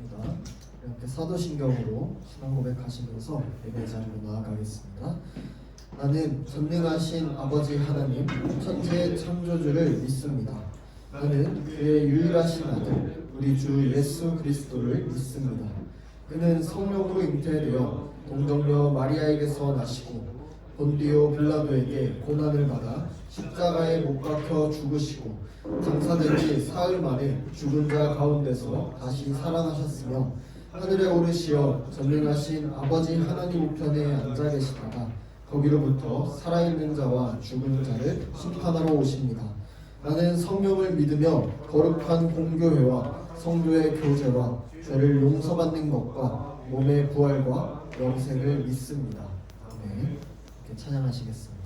하겠습니다. 이렇게 사도신경으로 신앙 고백하시면서 예배 자리로 나아가겠습니다. 나는 전능하신 아버지 하나님 천지의 창조주를 믿습니다. 나는 그의 유일하신 아들 우리 주 예수 그리스도를 믿습니다. 그는 성령으로 잉태되어 동정녀 마리아에게서 나시고 본디오 빌라도에게 고난을 받아 십자가에 못 박혀 죽으시고 장사된 지 사흘 만에 죽은 자 가운데서 다시 살아나셨으며 하늘에 오르시어 전능하신 아버지 하나님 우편에 앉아 계시다가 거기로부터 살아있는 자와 죽은 자를 심판하러 오십니다. 나는 성령을 믿으며 거룩한 공교회와 성도의 교제와 죄를 용서받는 것과 몸의 부활과 영생을 믿습니다. 아멘. 이렇게 찬양하시겠습니다.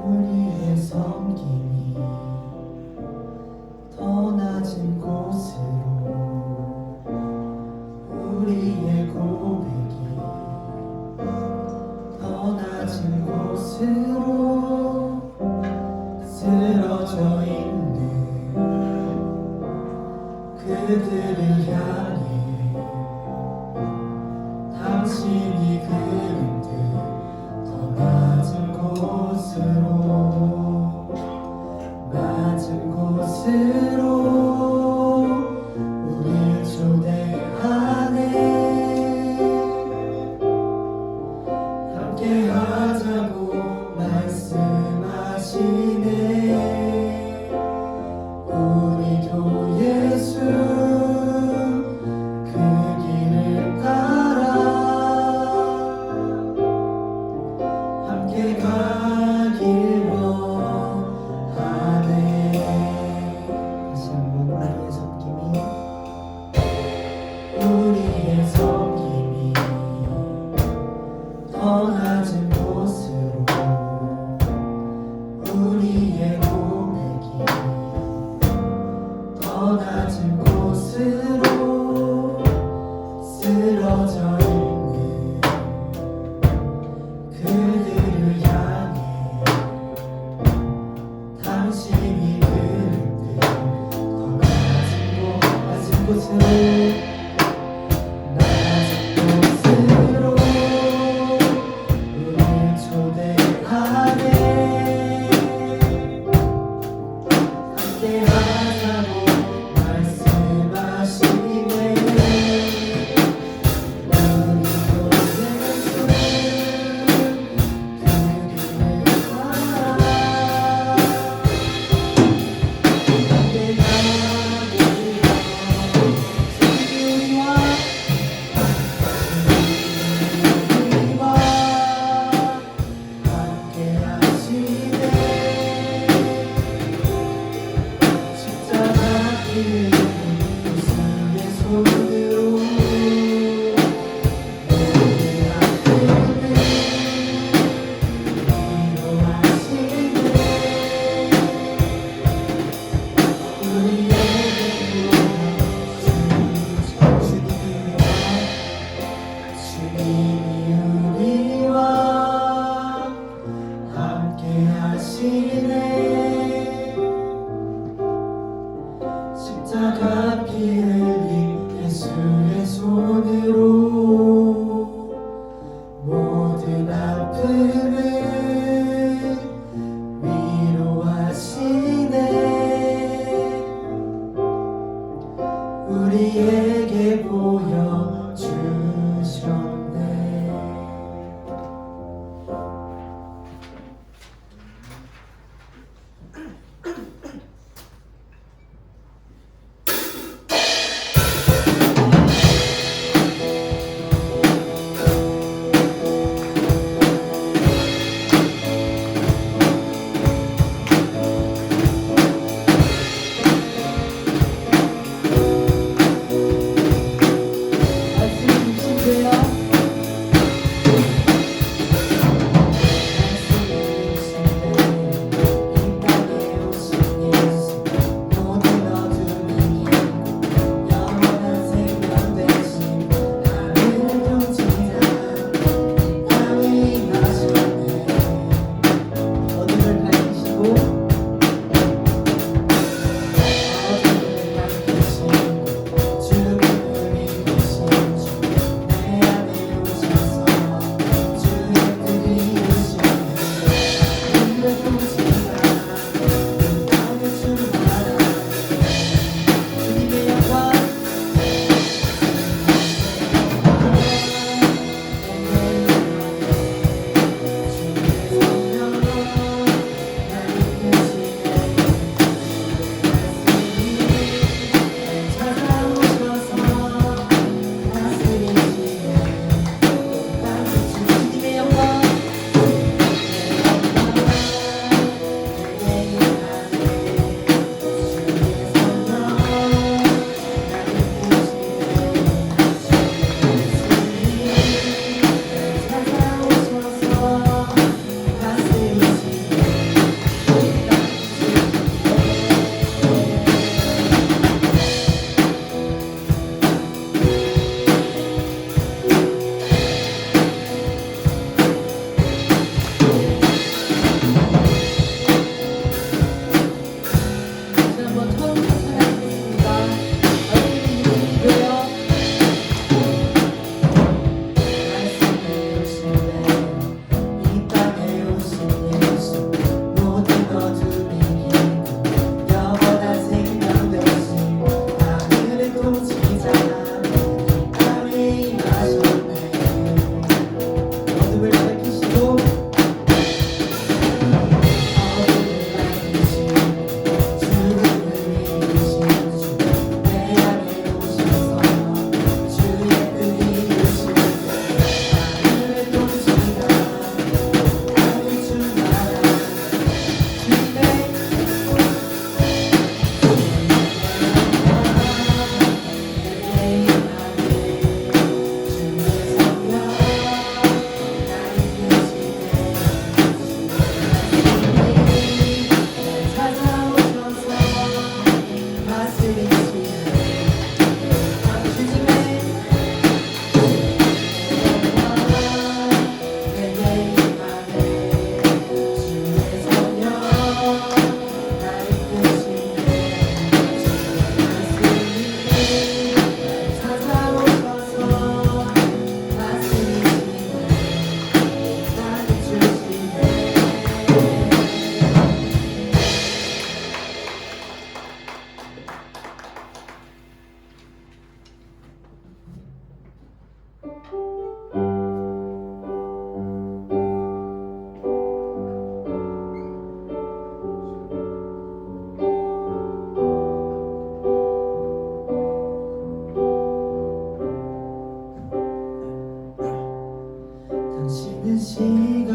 우리의 섬김이 더 낮은 곳으로 우리의 고백이 더 낮은 곳으로 쓰러져 있는 그들을 향해 당신이 그린 듯 더 낮은 곳으로 우릴 초대하네. 함께 하자고 말씀하시네. 우리도 예수 그 길을 따라 함께 가길 원하네. 다시 한번 우리의 섬김이 더 낮은 곳으로 우리의 고백이 더 낮은 곳으로 쓰러져 있는 그들을 향해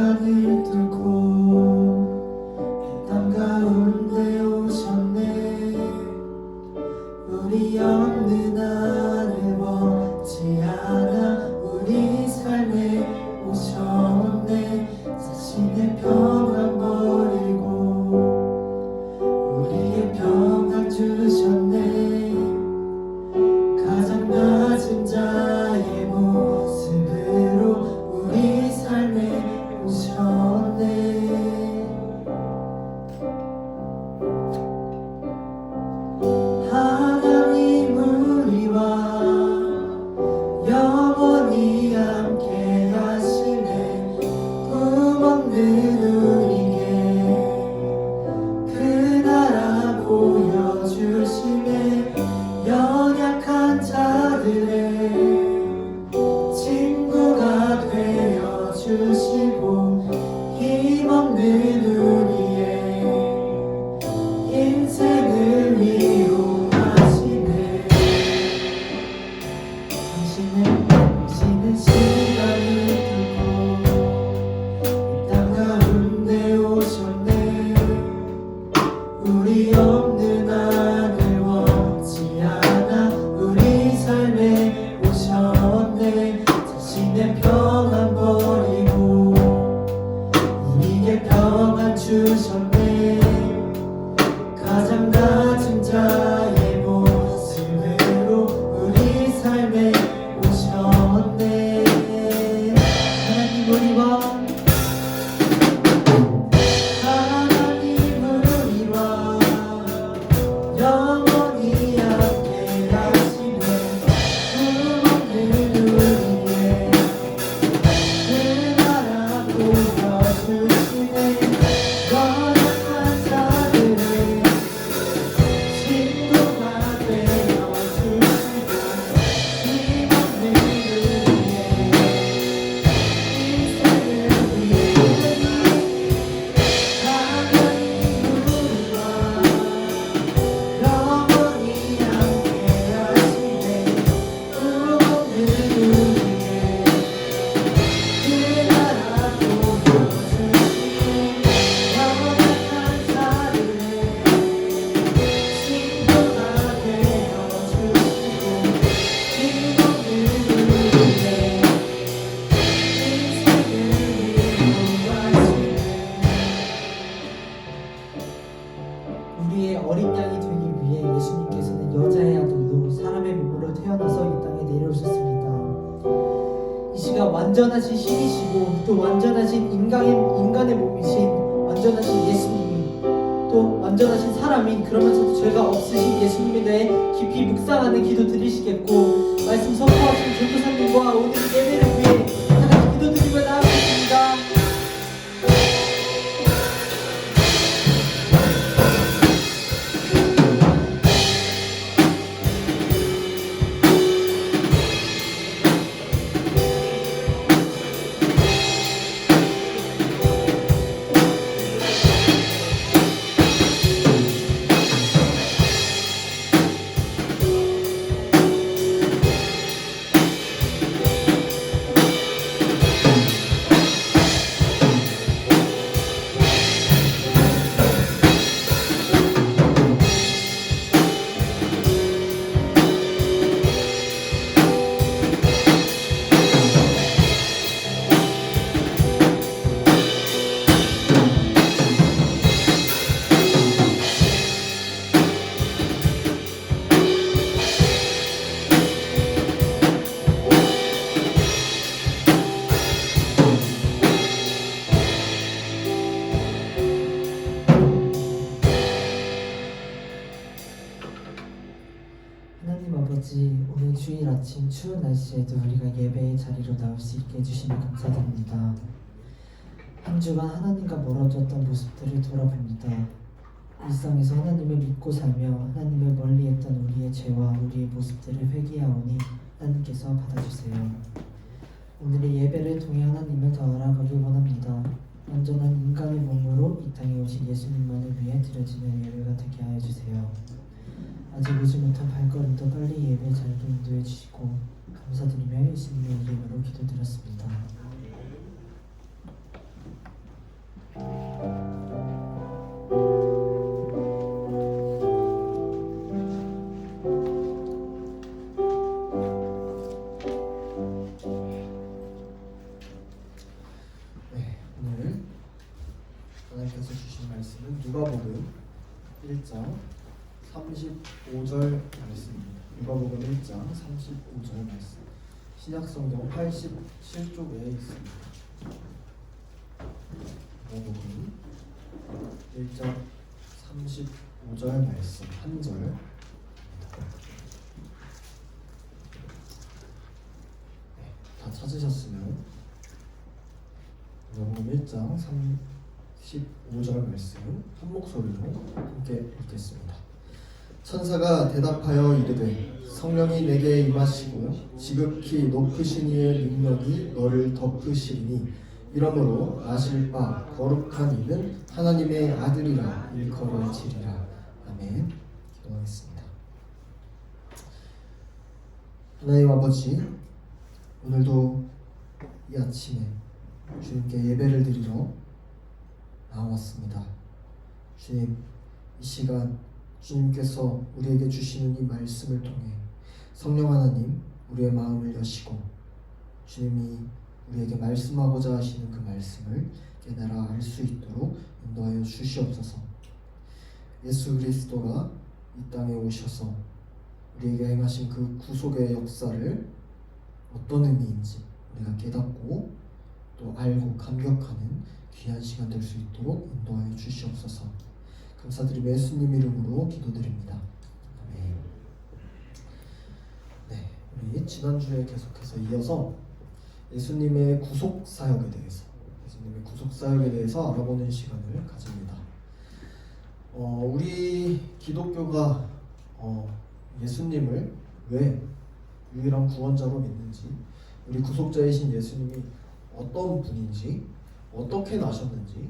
시간을 뚫고 땅 가운데 오셨네. 우리 없는 나를 원치 않아 우리 삶에 오셨네. 자신의 평안 버리고 우리의 평안 주셨네. 가장 낮은 자의 모습으로 우리 삶에 오셨네. 하나님 우리와 영원히 함께 하시네. 꿈없는 우리에게 그 나라 보여주시네. 연약한 자들의 친구가 되어주시고 힘없는 우리의 인생을 위로하시네. 당신은 시간을 두고 이 땅 가운데 오셨네. 우리 없는 나를 원치 않아 우리 삶에 오셨네. 자신의 평안 버리고 우리에게 평안 주셨네. 가장 낮은 자의 모습으로 우리 삶에 오셨네. 하나님 우리와 영원히 함께 하시네. 꿈없는 우리의 그 나라 보여주시네. 연약한 자들의 친구가 되어주시고 힘없는 우리의 인생을 위해 하나님 우리와 영원히 함께 하시네. 꿈없는 우리의 그 나라 보여주시네. 연약한 자들의 친구가 되어주시고 힘없는 우리의 인생을 위로하시네. 우리의 어린 양이 되기 위해 예수님께서는 여자의 아들로 사람의 몸으로 태어나서 이 땅에 내려오셨습니다. 이 시간 완전하신 신이시고 또 완전하신 인간의 몸이신 완전하신 예수님이 또 완전하신 사람인 그러면서도 죄가 없으신 예수님에 대해 깊이 묵상하는 기도 드리시겠고 말씀 선포하신 전도사님과 오늘 예배를 위해 하나님 기도드리며 나아가겠습니다. 하나님 아버지, 오늘 주일 아침 추운 날씨에도 우리가 예배의 자리로 나올 수 있게 해주시니 감사드립니다. 한 주간 하나님과 멀어졌던 모습들을 돌아봅니다. 일상에서 하나님을 믿고 살며 하나님을 멀리했던 우리의 죄와 우리의 모습들을 회개하오니 하나님께서 받아주세요. 오늘의 예배를 통해 하나님을 더 알아가길 원합니다. 완전한 인간의 몸으로 이 땅에 오신 예수님만을 위해 드려지는 예배가 되게 하여 주세요. 아직 오지 못한 발걸음도 빨리 예배 자리로 인도해 주시고 감사드리며 예수님의 이름으로 기도드렸습니다. 하나님께서 주신 말씀은 누가복음 1장 35절 말씀입니다. 누가복음 1장 35절 말씀. 신약성경 87쪽에 있습니다. 누가복음 1장 35절 말씀 한 절. 다 찾으셨으면 누가복음 1장 35절 말씀 한 목소리로 함께 읽겠습니다. 천사가 대답하여 이르되 성령이 내게 임하시고 지극히 높으신 이의 능력이 너를 덮으시리니 이러므로 아실 바 거룩한 이는 하나님의 아들이라 일컬어지리라. 아멘. 기도하겠습니다. 하나님 아버지, 오늘도 이 아침에 주님께 예배를 드리러 나왔습니다. 주님, 이 시간 주님께서 우리에게 주시는 이 말씀을 통해 성령 하나님 우리의 마음을 여시고 주님이 우리에게 말씀하고자 하시는 그 말씀을 깨달아 알 수 있도록 인도하여 주시옵소서. 예수 그리스도가 이 땅에 오셔서 우리에게 행하신 그 구속의 역사를 어떤 의미인지 우리가 깨닫고 또 알고 감격하는 귀한 시간 될 수 있도록 인도하여 주시옵소서. 감사드리며 예수님 이름으로 기도드립니다. 아멘. 네, 우리 지난주에 계속해서 이어서 예수님의 구속 사역에 대해서 알아보는 시간을 가집니다. 우리 기독교가 예수님을 왜 유일한 구원자로 믿는지, 우리 구속자이신 예수님이 어떤 분인지, 어떻게 나셨는지,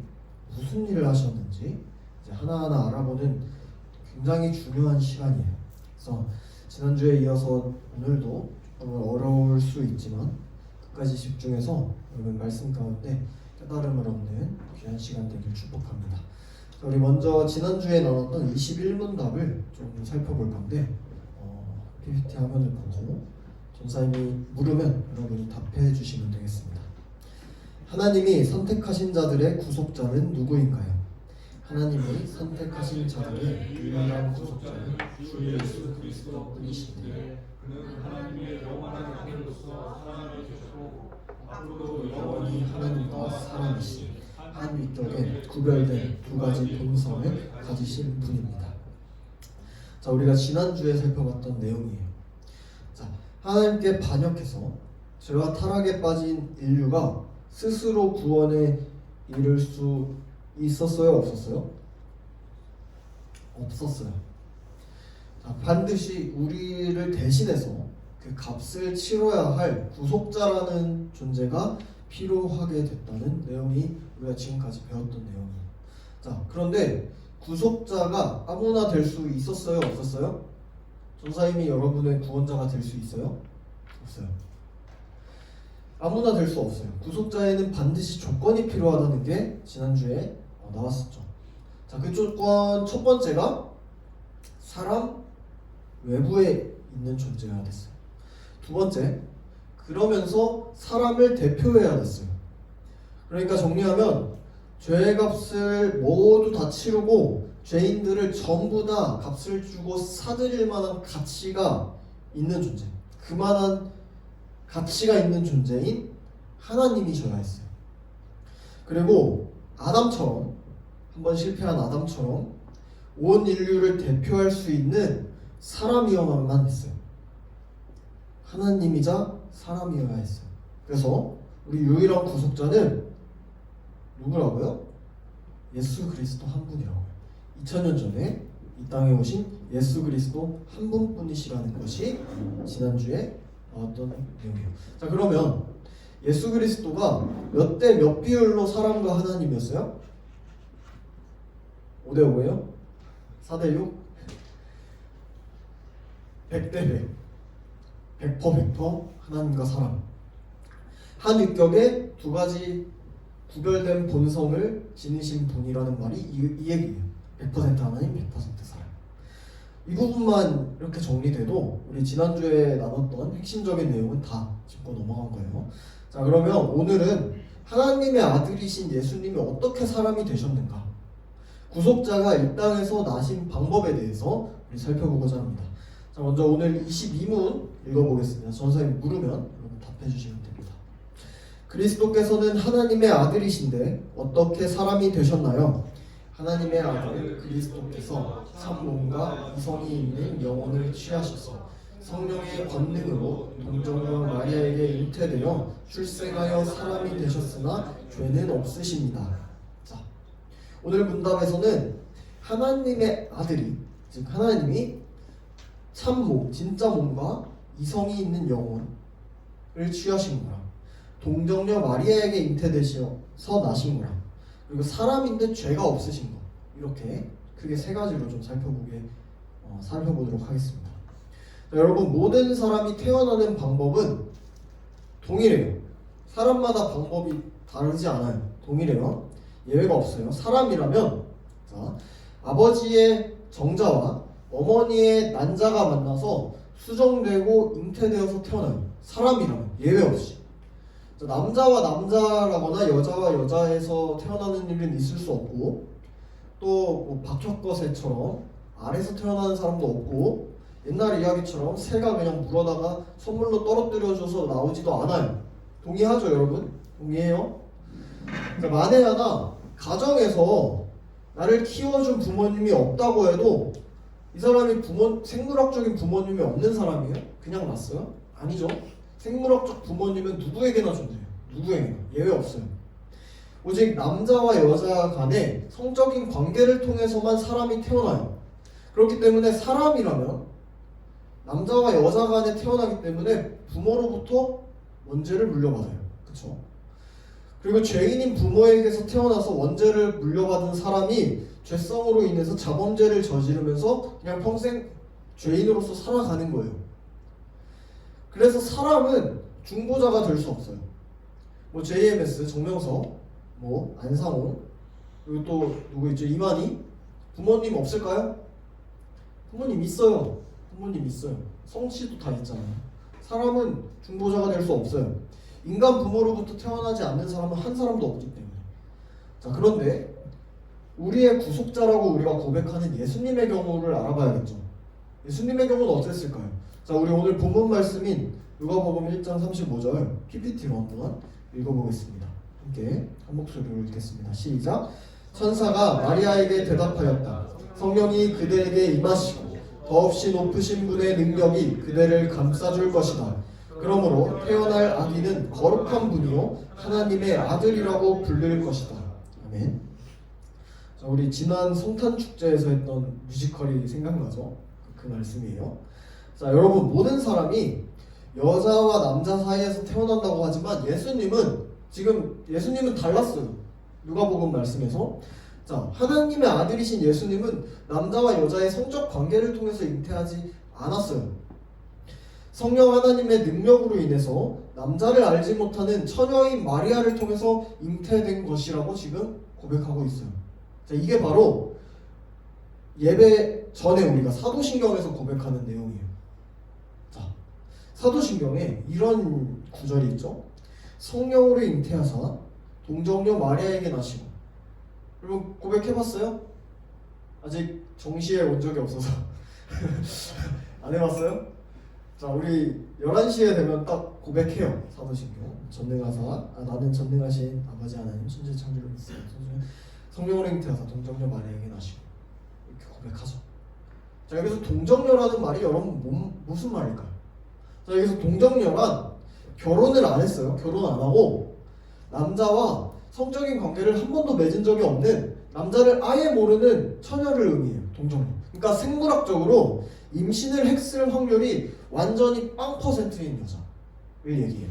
무슨 일을 하셨는지 이제 하나하나 알아보는 굉장히 중요한 시간이에요. 그래서 지난주에 이어서 오늘도 정말 어려울 수 있지만 끝까지 집중해서 여러분 말씀 가운데 깨달음을 얻는 귀한 시간 되길 축복합니다. 우리 먼저 지난주에 나눴던 21문답을 좀 살펴볼 건데 PPT 화면을 보고 전사님이 물으면 여러분이 답해 주시면 되겠습니다. 하나님이 선택하신 자들의 구속자는 누구인가요? 하나님이 선택하신 자들의 유일한 구속자는 주 예수 그리스도 분이신데 그는 하나님의 영원한 아들로서 사람이 되셨고 앞으로도 영원히 하나님과 사람이신 한 위격에 구별된 두 가지 본성을 가지신 분입니다. 자, 우리가 지난주에 살펴봤던 내용이에요. 자, 하나님께 반역해서 죄와 타락에 빠진 인류가 스스로 구원에 이를 수 있었어요? 없었어요? 없었어요. 자, 반드시 우리를 대신해서 그 값을 치러야 할 구속자라는 존재가 필요하게 됐다는 내용이 우리가 지금까지 배웠던 내용이에요. 자, 그런데 구속자가 아무나 될 수 있었어요? 없었어요? 전사님이 여러분의 구원자가 될 수 있어요? 없어요. 아무나 될 수 없어요. 구속자에는 반드시 조건이 필요하다는 게 지난주에 나왔었죠. 자, 그 조건 첫 번째가 사람 외부에 있는 존재여야 됐어요. 두 번째, 그러면서 사람을 대표해야 됐어요. 그러니까 정리하면 죄의 값을 모두 다 치르고 죄인들을 전부 다 값을 주고 사드릴 만한 가치가 있는 존재, 그만한 가치가 있는 존재인 하나님이셔야 했어요. 그리고 아담처럼, 한번 실패한 아담처럼 온 인류를 대표할 수 있는 사람이어야만 했어요. 하나님이자 사람이어야 했어요. 그래서 우리 유일한 구속자는 누구라고요? 예수 그리스도 한 분이라고요. 2000년 전에 이 땅에 오신 예수 그리스도 한 분뿐이시라는 것이 지난주에 나왔던 내용이에요. 자, 그러면 예수 그리스도가 몇 대 몇 비율로 사람과 하나님이었어요? 5대 5예요? 4대 6? 100대 100. 100% 하나님과 사람. 한 위격에 두 가지 구별된 본성을 지니신 분이라는 말이 이 얘기예요. 100% 하나님, 100% 사람. 이 부분만 이렇게 정리돼도 우리 지난주에 나눴던 핵심적인 내용은 다 짚고 넘어간 거예요. 자, 그러면 오늘은 하나님의 아들이신 예수님이 어떻게 사람이 되셨는가? 구속자가 이 땅에서 나신 방법에 대해서 우리 살펴보고자 합니다. 자, 먼저 오늘 22문 읽어보겠습니다. 전사님 물으면 여러분 답해 주시면 됩니다. 그리스도께서는 하나님의 아들이신데 어떻게 사람이 되셨나요? 하나님의 아들 그리스도께서 참 몸과 이성이 있는 영혼을 취하셔서 성령의 권능으로 동정녀 마리아에게 잉태되어 출생하여 사람이 되셨으나 죄는 없으십니다. 자, 오늘 문답에서는 하나님의 아들이, 즉 하나님이 참 몸, 진짜 몸과 이성이 있는 영혼을 취하신 거라. 동정녀 마리아에게 잉태되셔서 나신 거라. 그리고 사람인데 죄가 없으신 거. 이렇게 크게 세 가지로 좀 살펴보도록 하겠습니다. 자, 여러분 모든 사람이 태어나는 방법은 동일해요. 사람마다 방법이 다르지 않아요. 동일해요. 예외가 없어요. 사람이라면 자, 아버지의 정자와 어머니의 난자가 만나서 수정되고 잉태되어서 태어나요. 사람이라면 예외 없이. 자, 남자와 남자라거나 여자와 여자에서 태어나는 일은 있을 수 없고 또뭐 박혁거새처럼 알에서 태어나는 사람도 없고 옛날 이야기처럼 새가 그냥 물어다가 선물로 떨어뜨려줘서 나오지도 않아요. 동의하죠 여러분? 동의해요? 자, 만에 하나 가정에서 나를 키워준 부모님이 없다고 해도 이 사람이 생물학적인 부모님이 없는 사람이에요? 그냥 났어요? 아니죠. 생물학적 부모님은 누구에게나 존재해요. 누구에게나. 예외 없어요. 오직 남자와 여자 간의 성적인 관계를 통해서만 사람이 태어나요. 그렇기 때문에 사람이라면 남자와 여자 간에 태어나기 때문에 부모로부터 원죄를 물려받아요. 그렇죠? 그리고 죄인인 부모에게서 태어나서 원죄를 물려받은 사람이 죄성으로 인해서 자범죄를 저지르면서 그냥 평생 죄인으로서 살아가는 거예요. 그래서 사람은 중보자가 될 수 없어요. 뭐 JMS, 정명석, 뭐 안상호, 그리고 또 누구 있죠? 이만희. 부모님 없을까요? 부모님 있어요. 부모님 있어요. 성씨도 다 있잖아요. 사람은 중보자가 될 수 없어요. 인간 부모로부터 태어나지 않는 사람은 한 사람도 없기 때문에. 자, 그런데 우리의 구속자라고 우리가 고백하는 예수님의 경우를 알아봐야겠죠. 예수님의 경우는 어땠을까요? 자, 우리 오늘 본문 말씀인 누가복음 1장 35절 PPT로 한번 읽어보겠습니다. 함께 한 목소리로 읽겠습니다. 시작. 천사가 마리아에게 대답하였다. 성령이 그대에게 임하시고 더없이 높으신 분의 능력이 그대를 감싸줄 것이다. 그러므로 태어날 아기는 거룩한 분이요 하나님의 아들이라고 불릴 것이다. 아멘. 자, 우리 지난 성탄 축제에서 했던 뮤지컬이 생각나죠? 그 말씀이에요. 자, 여러분 모든 사람이 여자와 남자 사이에서 태어난다고 하지만 예수님은 달랐어요. 누가복음 말씀에서. 자, 하나님의 아들이신 예수님은 남자와 여자의 성적 관계를 통해서 잉태하지 않았어요. 성령 하나님의 능력으로 인해서 남자를 알지 못하는 처녀인 마리아를 통해서 잉태된 것이라고 지금 고백하고 있어요. 자, 이게 바로 예배 전에 우리가 사도신경에서 고백하는 내용이에요. 자, 사도신경에 이런 구절이 있죠. 성령으로 잉태하사 동정녀 마리아에게 나시고. 여러분 고백해봤어요? 아직 정시에 온 적이 없어서 안 해봤어요? 자, 우리 11시에 되면 딱 고백해요. 사도신경. 전능하사 나는 전능하신 아버지 하나님 천지 창조를 믿습니다. 성령으로 잉태하사 동정녀 마리아에게 나시고. 이렇게 고백하죠. 자, 여기서 동정녀라는 말이 여러분 무슨 말일까요? 자, 여기서 동정녀란 결혼을 안 했어요. 결혼 안 하고 남자와 성적인 관계를 한 번도 맺은 적이 없는, 남자를 아예 모르는 처녀를 의미해요. 동정녀. 그러니까 생물학적으로 임신을 했을 확률이 완전히 0%인 여자를 얘기해요.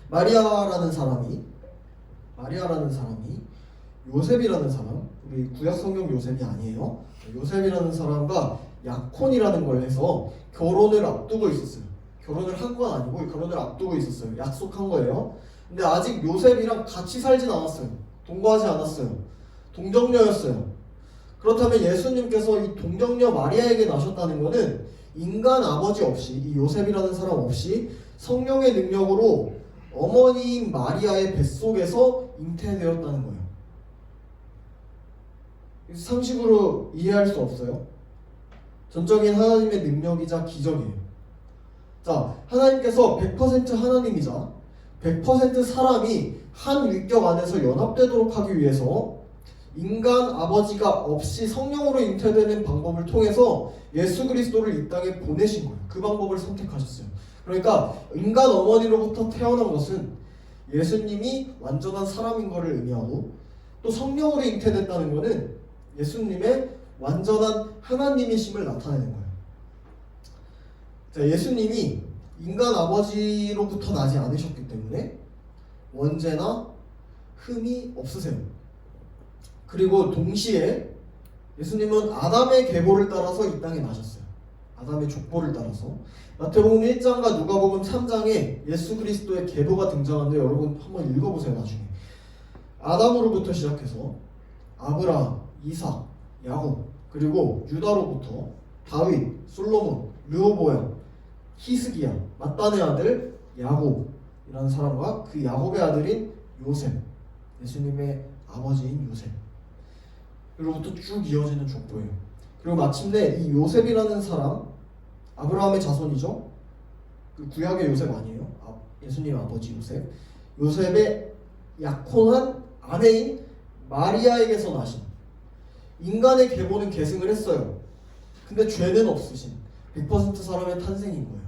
마리아라는 사람이 요셉이라는 사람, 우리 구약 성경 요셉이 아니에요. 요셉이라는 사람과 약혼이라는 걸 해서 결혼을 앞두고 있었어요. 결혼을 한 건 아니고 결혼을 앞두고 있었어요. 약속한 거예요. 근데 아직 요셉이랑 같이 살진 않았어요. 동거하지 않았어요. 동정녀였어요. 그렇다면 예수님께서 이 동정녀 마리아에게 나셨다는 것은 인간 아버지 없이, 이 요셉이라는 사람 없이 성령의 능력으로 어머니인 마리아의 뱃속에서 잉태되었다는 거예요. 상식으로 이해할 수 없어요. 전적인 하나님의 능력이자 기적이에요. 자, 하나님께서 100% 하나님이자 100% 사람이 한 위격 안에서 연합되도록 하기 위해서 인간 아버지가 없이 성령으로 잉태되는 방법을 통해서 예수 그리스도를 이 땅에 보내신 거예요. 그 방법을 선택하셨어요. 그러니까 인간 어머니로부터 태어난 것은 예수님이 완전한 사람인 것을 의미하고, 또 성령으로 잉태됐다는 것은 예수님의 완전한 하나님이심을 나타내는 거예요. 자, 예수님이 인간 아버지로부터 나지 않으셨기 때문에 원죄나 흠이 없으세요. 그리고 동시에 예수님은 아담의 계보를 따라서 이 땅에 나셨어요. 아담의 족보를 따라서. 마태복음 1장과 누가복음 3장에 예수 그리스도의 계보가 등장하는데 여러분 한번 읽어보세요. 나중에 아담으로부터 시작해서 아브라함, 이삭, 야곱, 그리고 유다로부터 다윗, 솔로몬, 르호보암, 히스기야, 맏단의 아들 야곱이라는 사람과 그 야곱의 아들인 요셉, 예수님의 아버지인 요셉, 그로부터 쭉 이어지는 족보예요. 그리고 마침내 이 요셉이라는 사람, 아브라함의 자손이죠. 그 구약의 요셉 아니에요. 예수님 아버지 요셉. 요셉의 약혼한 아내인 마리아에게서 나신, 인간의 계보는 계승을 했어요. 근데 죄는 없으신 100% 사람의 탄생인 거예요.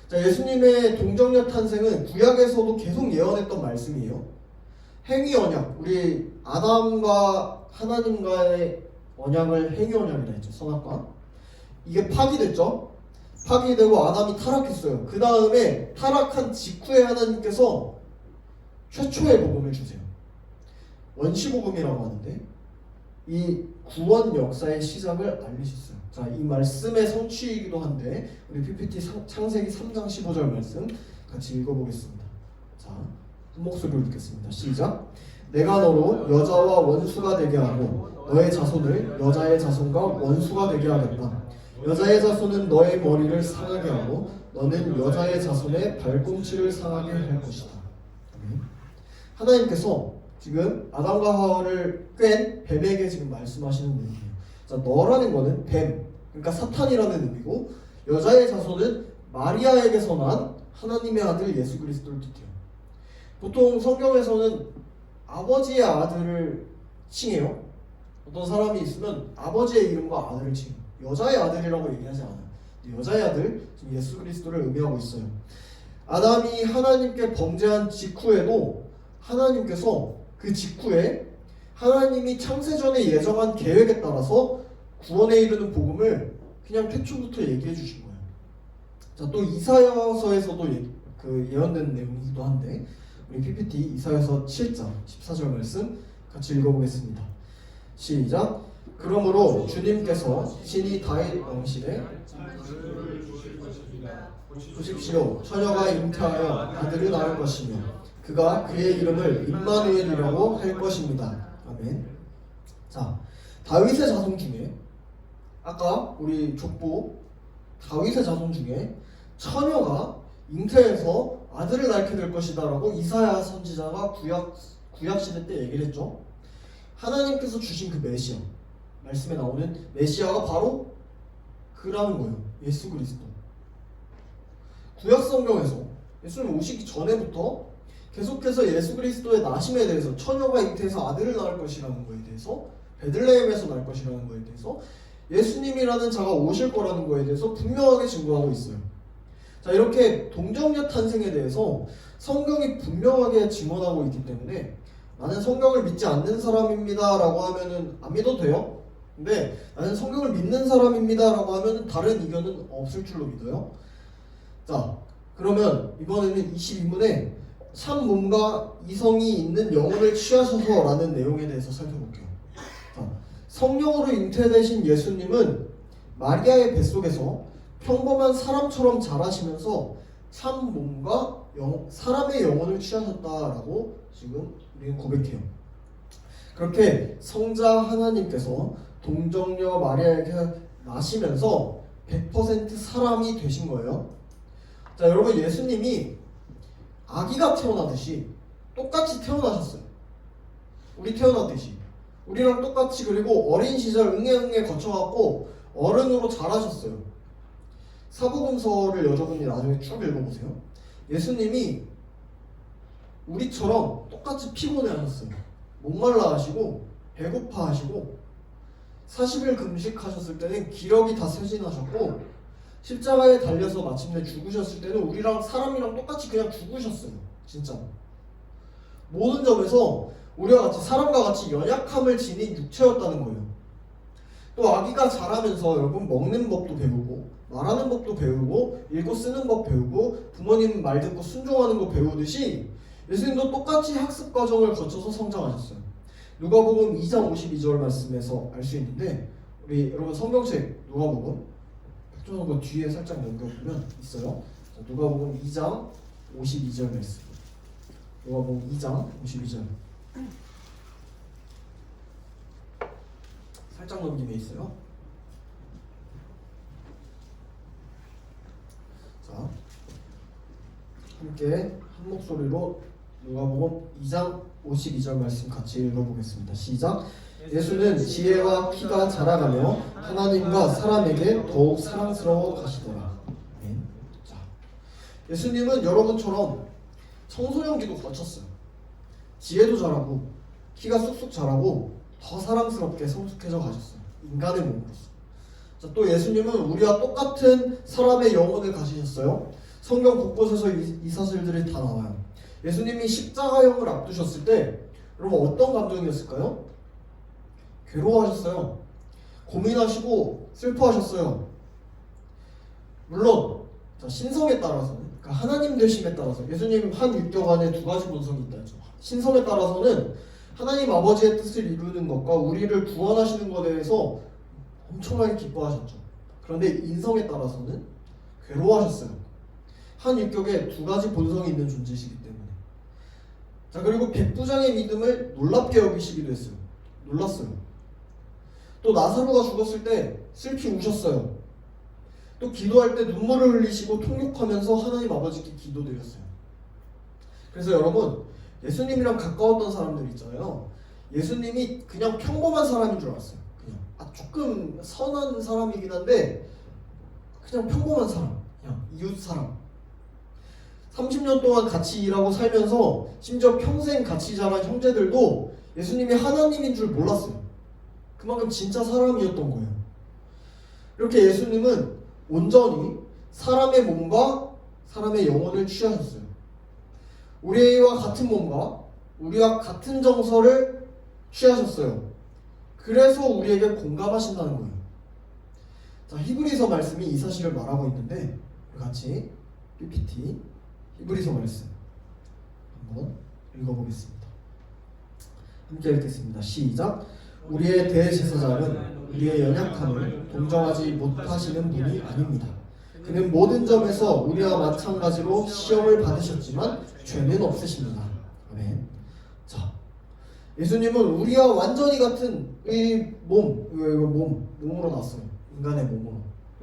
자, 예수님의 동정녀 탄생은 구약에서도 계속 예언했던 말씀이에요. 행위 언약, 우리 아담과 하나님과의 언약을 행위 언약이라 했죠. 선악과. 이게 파기됐죠. 파기되고 아담이 타락했어요. 그 다음에 타락한 직후에 하나님께서 최초의 복음을 주세요. 원시복음이라고 하는데 이 구원 역사의 시작을 알리셨어요. 자, 이 말씀의 성취이기도 한데 우리 PPT 창세기 3장 15절 말씀 같이 읽어보겠습니다. 자, 한 목소리로 읽겠습니다. 시작. 내가 너로 여자와 원수가 되게 하고 너의 자손을 여자의 자손과 원수가 되게 하겠다. 여자의 자손은 너의 머리를 상하게 하고 너는 여자의 자손의 발꿈치를 상하게 할 것이다. 하나님께서 지금 아담과 하와를 꿰 뱀에게 지금 말씀하시는 내용이에요. 자, 너라는 거는 뱀, 그러니까 사탄이라는 의미고, 여자의 자손은 마리아에게서 난 하나님의 아들 예수 그리스도를 뜻해요. 보통 성경에서는 아버지의 아들을 칭해요. 어떤 사람이 있으면 아버지의 이름과 아들을 칭해요. 여자의 아들이라고 얘기하지 않아요. 여자의 아들, 지금 예수 그리스도를 의미하고 있어요. 아담이 하나님께 범죄한 직후에도 하나님께서 그 직후에 하나님이 창세전에 예정한 계획에 따라서 구원에 이르는 복음을 그냥 태초부터 얘기해 주신 거예요. 자, 또 이사야서에서도 그 예언된 내용이기도 한데 우리 PPT 이사야서 7장 14절 말씀 같이 읽어보겠습니다. 시작. 그러므로 주님께서 신이 다윗 왕실에 보십시오, 처녀가 잉태하여 아들을 낳을 것이며 그가 그의 이름을 임마누엘이라고 할 것입니다. 아멘. 자, 다윗의 자손 중에 아까 우리 족보 다윗의 자손 중에 처녀가 잉태해서 아들을 낳게 될 것이다 라고 이사야 선지자가 구약 시대 때 얘기를 했죠. 하나님께서 주신 그 메시아, 말씀에 나오는 메시아가 바로 그라는 거예요. 예수 그리스도. 구약 성경에서 예수님 오시기 전에부터 계속해서 예수 그리스도의 나심에 대해서, 처녀가 잉태해서 아들을 낳을 것이라는 거에 대해서, 베들레헴에서 낳을 것이라는 거에 대해서, 예수님이라는 자가 오실 거라는 거에 대해서 분명하게 증거하고 있어요. 자, 이렇게 동정녀 탄생에 대해서 성경이 분명하게 증언하고 있기 때문에 나는 성경을 믿지 않는 사람입니다 라고 하면은 안 믿어도 돼요. 근데 나는 성경을 믿는 사람입니다 라고 하면은 다른 의견은 없을 줄로 믿어요. 자, 그러면 이번에는 22문에 참 몸과 이성이 있는 영혼을 취하셔서 라는 내용에 대해서 살펴볼게요. 자, 성령으로 잉태되신 예수님은 마리아의 뱃속에서 평범한 사람처럼 자라시면서 참 몸과 사람의 영혼을 취하셨다라고 지금 우리는 고백해요. 그렇게 성자 하나님께서 동정녀 마리아에게 나시면서 100% 사람이 되신 거예요. 자, 여러분, 예수님이 아기가 태어나듯이 똑같이 태어나셨어요. 우리 태어나듯이 우리랑 똑같이. 그리고 어린 시절 응애응애 거쳐갖고 어른으로 자라셨어요. 사복음서를 여러분이 나중에 쭉 읽어보세요. 예수님이 우리처럼 똑같이 피곤해하셨어요. 목말라 하시고 배고파 하시고 40일 금식하셨을 때는 기력이 다 쇠진하셨고 십자가에 달려서 마침내 죽으셨을 때는 우리랑 사람이랑 똑같이 그냥 죽으셨어요. 진짜 모든 점에서 우리와 같이 사람과 같이 연약함을 지닌 육체였다는 거예요. 또 아기가 자라면서 여러분 먹는 법도 배우고 말하는 법도 배우고 읽고 쓰는 법 배우고 부모님 말 듣고 순종하는 거 배우듯이 예수님도 똑같이 학습 과정을 거쳐서 성장하셨어요. 누가복음 2장 52절 말씀에서 알 수 있는데 우리 여러분 성경책 누가복음 그 뒤에 살짝 넘겨보면 있어요. 자, 누가복음 2장 52절 말씀. 누가복음 2장 52절. 살짝 넘김에 있어요. 자, 함께 한 목소리로 누가복음 2장 52절 말씀 같이 읽어보겠습니다. 시작. 예수는 지혜와 키가 자라가며 하나님과 사람에게 더욱 사랑스러워 가시더라. 자, 예수님은 여러분처럼 청소년기도 거쳤어요. 지혜도 자라고 키가 쑥쑥 자라고 더 사랑스럽게 성숙해져 가셨어요. 인간의 몸으로서. 자, 또 예수님은 우리와 똑같은 사람의 영혼을 가지셨어요. 성경 곳곳에서 이 사실들이 다 나와요. 예수님이 십자가형을 앞두셨을 때 여러분 어떤 감정이었을까요? 괴로워하셨어요. 고민하시고 슬퍼하셨어요. 물론 신성에 따라서는, 그러니까 하나님 되심에 따라서 예수님 한 율법 안에 두 가지 본성이 있다 했죠. 신성에 따라서는 하나님 아버지의 뜻을 이루는 것과 우리를 구원하시는 것에 대해서 엄청나게 기뻐하셨죠. 그런데 인성에 따라서는 괴로워하셨어요. 한 율격에 두 가지 본성이 있는 존재이시기 때문에. 자, 그리고 백부장의 믿음을 놀랍게 여기시기도 했어요. 놀랐어요. 또 나사로가 죽었을 때 슬피 우셨어요. 또 기도할 때 눈물을 흘리시고 통곡하면서 하나님 아버지께 기도드렸어요. 그래서 여러분 예수님이랑 가까웠던 사람들 있잖아요. 예수님이 그냥 평범한 사람인 줄 알았어요. 그냥 조금 선한 사람이긴 한데 그냥 평범한 사람, 그냥 이웃 사람. 30년 동안 같이 일하고 살면서 심지어 평생 같이 자란 형제들도 예수님이 하나님인 줄 몰랐어요. 그만큼 진짜 사람이었던 거예요. 이렇게 예수님은 온전히 사람의 몸과 사람의 영혼을 취하셨어요. 우리와 같은 몸과 우리와 같은 정서를 취하셨어요. 그래서 우리에게 공감하신다는 거예요. 자, 히브리서 말씀이 이 사실을 말하고 있는데 우리 같이 PPT 히브리서 말씀 한번 읽어보겠습니다. 함께 읽겠습니다. 시작. 우리의 대제사장은 우리의 연약함을 동정하지 못하시는 분이 아닙니다. 그는 모든 점에서 우리와 마찬가지로 시험을 받으셨지만 죄는 없으십니다. 아멘. 자, 예수님은 우리와 완전히 같은 이 몸으로 났어요. 인간의 몸으로.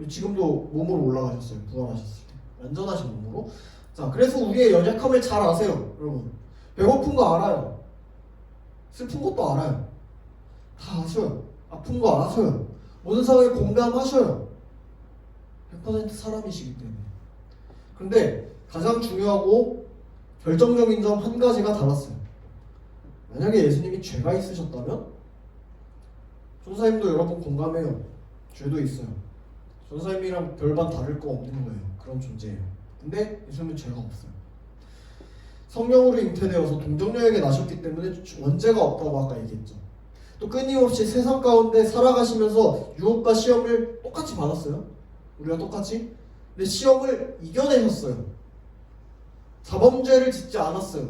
지금도 몸으로 올라가셨어요. 부활하셨을 때 완전하신 몸으로. 자, 그래서 우리의 연약함을 잘 아세요, 여러분. 배고픈 거 알아요. 슬픈 것도 알아요. 다 아셔요. 아픈 거 아셔요. 모든 상황에 공감하셔요. 100% 사람이시기 때문에. 그런데 가장 중요하고 결정적인 점 한 가지가 달랐어요. 만약에 예수님이 죄가 있으셨다면 전사님도 여러분 공감해요. 죄도 있어요. 전사님이랑 별반 다를 거 없는 거예요. 그런 존재예요. 근데 예수님은 죄가 없어요. 성령으로 잉태되어서 동정녀에게 나셨기 때문에 원죄가 없다고 아까 얘기했죠. 또 끊임없이 세상 가운데 살아가시면서 유혹과 시험을 똑같이 받았어요. 우리가 똑같이. 근데 시험을 이겨내셨어요. 자범죄를 짓지 않았어요.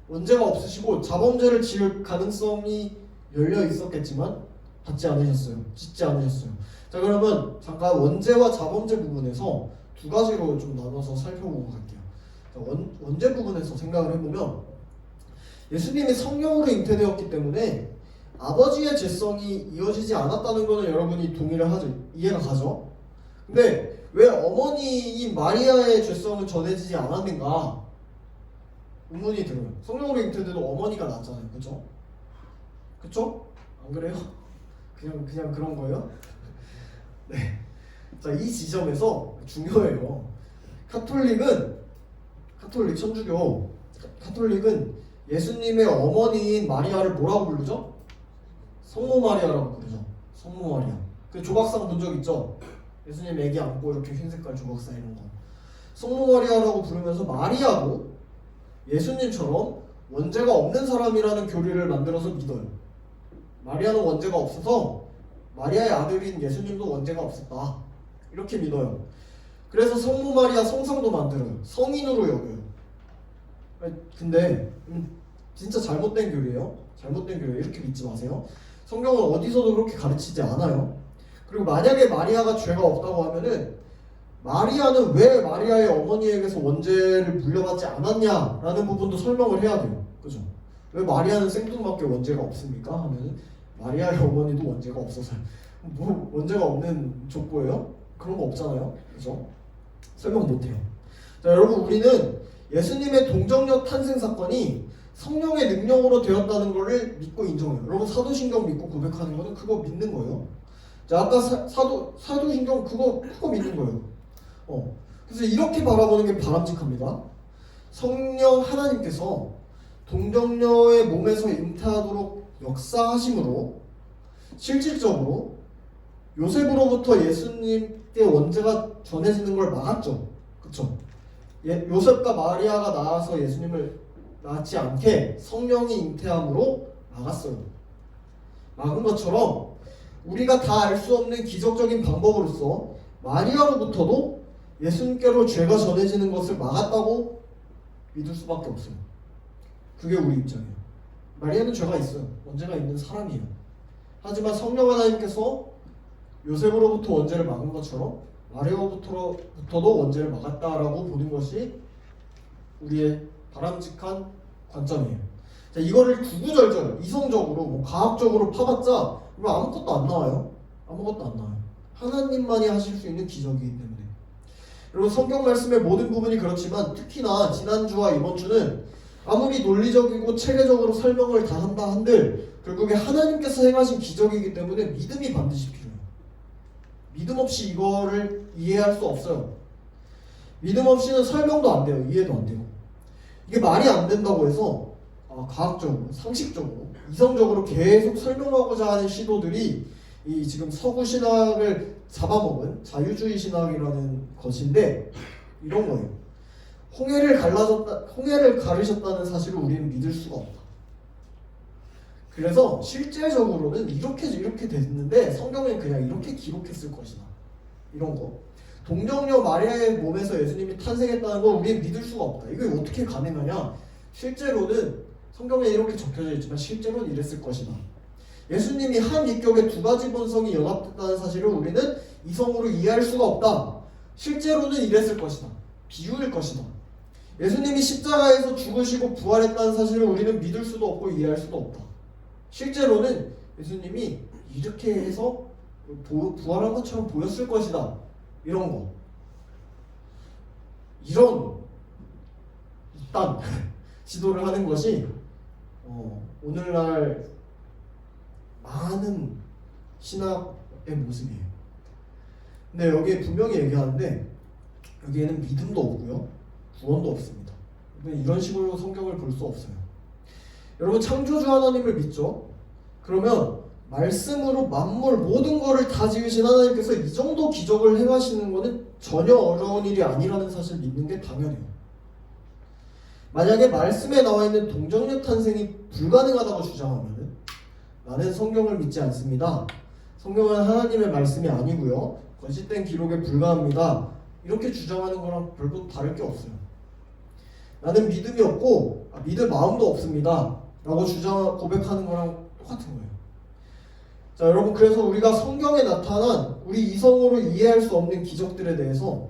원죄가 없으시고 자범죄를 지을 가능성이 열려 있었겠지만 받지 않으셨어요. 짓지 않으셨어요. 자, 그러면 잠깐 원죄와 자범죄 부분에서 두 가지로 좀 나눠서 살펴보고 갈게요. 자, 원죄 부분에서 생각을 해보면 예수님이 성령으로 잉태되었기 때문에 아버지의 죄성이 이어지지 않았다는 것은 여러분이 동의를 하죠. 이해가 가죠? 근데 왜 어머니인 마리아의 죄성은 전해지지 않았는가? 의문이 들어요. 성령으로 잉태돼도 어머니가 낳잖아요. 그쵸? 그쵸? 안 그래요? 그냥 그런 거예요? 네. 자, 이 지점에서 중요해요. 카톨릭 천주교 카톨릭은 예수님의 어머니인 마리아를 뭐라고 부르죠? 성모 마리아라고 부르죠. 성모 마리아. 그 조각상 본 적 있죠? 예수님 애기 안고 이렇게 흰색깔 조각상 이런 거. 성모 마리아라고 부르면서 마리아도 예수님처럼 원죄가 없는 사람이라는 교리를 만들어서 믿어요. 마리아는 원죄가 없어서 마리아의 아들인 예수님도 원죄가 없었다. 이렇게 믿어요. 그래서 성모 마리아 성상도 만들어요. 성인으로 여겨요. 근데 진짜 잘못된 교리예요. 잘못된 교리예요. 이렇게 믿지 마세요. 성경은 어디서도 그렇게 가르치지 않아요. 그리고 만약에 마리아가 죄가 없다고 하면은 마리아는 왜 마리아의 어머니에게서 원죄를 물려받지 않았냐라는 부분도 설명을 해야 돼요. 그죠? 왜 마리아는 생뚱맞게 원죄가 없습니까? 하면은 마리아의 어머니도 원죄가 없어서 뭐 원죄가 없는 족보예요? 그런 거 없잖아요. 그죠? 설명 못해요. 자, 여러분 우리는 예수님의 동정녀 탄생 사건이 성령의 능력으로 되었다는 것을 믿고 인정해요. 여러분 사도신경 믿고 고백하는 거는 그거 믿는 거예요. 자, 아까 사도신경 그거 믿는 거예요. 그래서 이렇게 바라보는 게 바람직합니다. 성령 하나님께서 동정녀의 몸에서 잉태하도록 역사하심으로 실질적으로 요셉으로부터 예수님께 원죄가 전해지는 걸 막았죠. 그쵸? 요셉과 마리아가 낳아서 예수님을 낳지 않게 성령이 잉태함으로 막았어요. 막은 것처럼 우리가 다 알 수 없는 기적적인 방법으로서 마리아로부터도 예수님께로 죄가 전해지는 것을 막았다고 믿을 수밖에 없어요. 그게 우리 입장이에요. 마리아는 죄가 있어요. 원죄가 있는 사람이에요. 하지만 성령 하나님께서 요셉으로부터 원죄를 막은 것처럼 마리아로부터도 원죄를 막았다라고 보는 것이 우리의 바람직한 관점이에요. 자, 이거를 구구절절 이성적으로 뭐 과학적으로 파봤자 아무것도 안 나와요. 아무것도 안 나와요. 하나님만이 하실 수 있는 기적이기 때문에. 여러분 성경 말씀의 모든 부분이 그렇지만 특히나 지난주와 이번 주는 아무리 논리적이고 체계적으로 설명을 다 한다 한들 결국에 하나님께서 행하신 기적이기 때문에 믿음이 반드시 필요해요. 믿음 없이 이거를 이해할 수 없어요. 믿음 없이는 설명도 안 돼요. 이해도 안 되고. 이게 말이 안 된다고 해서 과학적으로, 상식적으로, 이성적으로 계속 설명하고자 하는 시도들이 이 지금 서구 신학을 잡아먹은 자유주의 신학이라는 것인데 이런 거예요. 홍해를 가르셨다는 사실을 우리는 믿을 수가 없다. 그래서 실제적으로는 이렇게 됐는데 성경엔 그냥 이렇게 기록했을 것이다. 이런 거. 동정녀 마리아의 몸에서 예수님이 탄생했다는 걸 우리는 믿을 수가 없다. 이게 어떻게 가능하냐? 실제로는 성경에 이렇게 적혀져 있지만 실제로는 이랬을 것이다. 예수님이 한 인격의 두 가지 본성이 연합됐다는 사실을 우리는 이성으로 이해할 수가 없다. 실제로는 이랬을 것이다. 비유일 것이다. 예수님이 십자가에서 죽으시고 부활했다는 사실을 우리는 믿을 수도 없고 이해할 수도 없다. 실제로는 예수님이 이렇게 해서 부활한 것처럼 보였을 것이다. 이런 거. 이런 일단 지도를 하는 것이 오늘날 많은 신학의 모습이에요. 근데 여기에 분명히 얘기하는데 여기에는 믿음도 없고요. 구원도 없습니다. 이런 식으로 성경을 볼 수 없어요. 여러분 창조주 하나님을 믿죠? 그러면 말씀으로 만물 모든 거를 다 지으신 하나님께서 이 정도 기적을 행하시는 것은 전혀 어려운 일이 아니라는 사실을 믿는 게 당연해요. 만약에 말씀에 나와 있는 동정녀 탄생이 불가능하다고 주장하면 나는 성경을 믿지 않습니다. 성경은 하나님의 말씀이 아니고요. 거짓된 기록에 불과합니다. 이렇게 주장하는 거랑 별로 다를 게 없어요. 나는 믿음이 없고 믿을 마음도 없습니다. 라고 고백하는 거랑 똑같은 거예요. 자, 여러분 그래서 우리가 성경에 나타난 우리 이성으로 이해할 수 없는 기적들에 대해서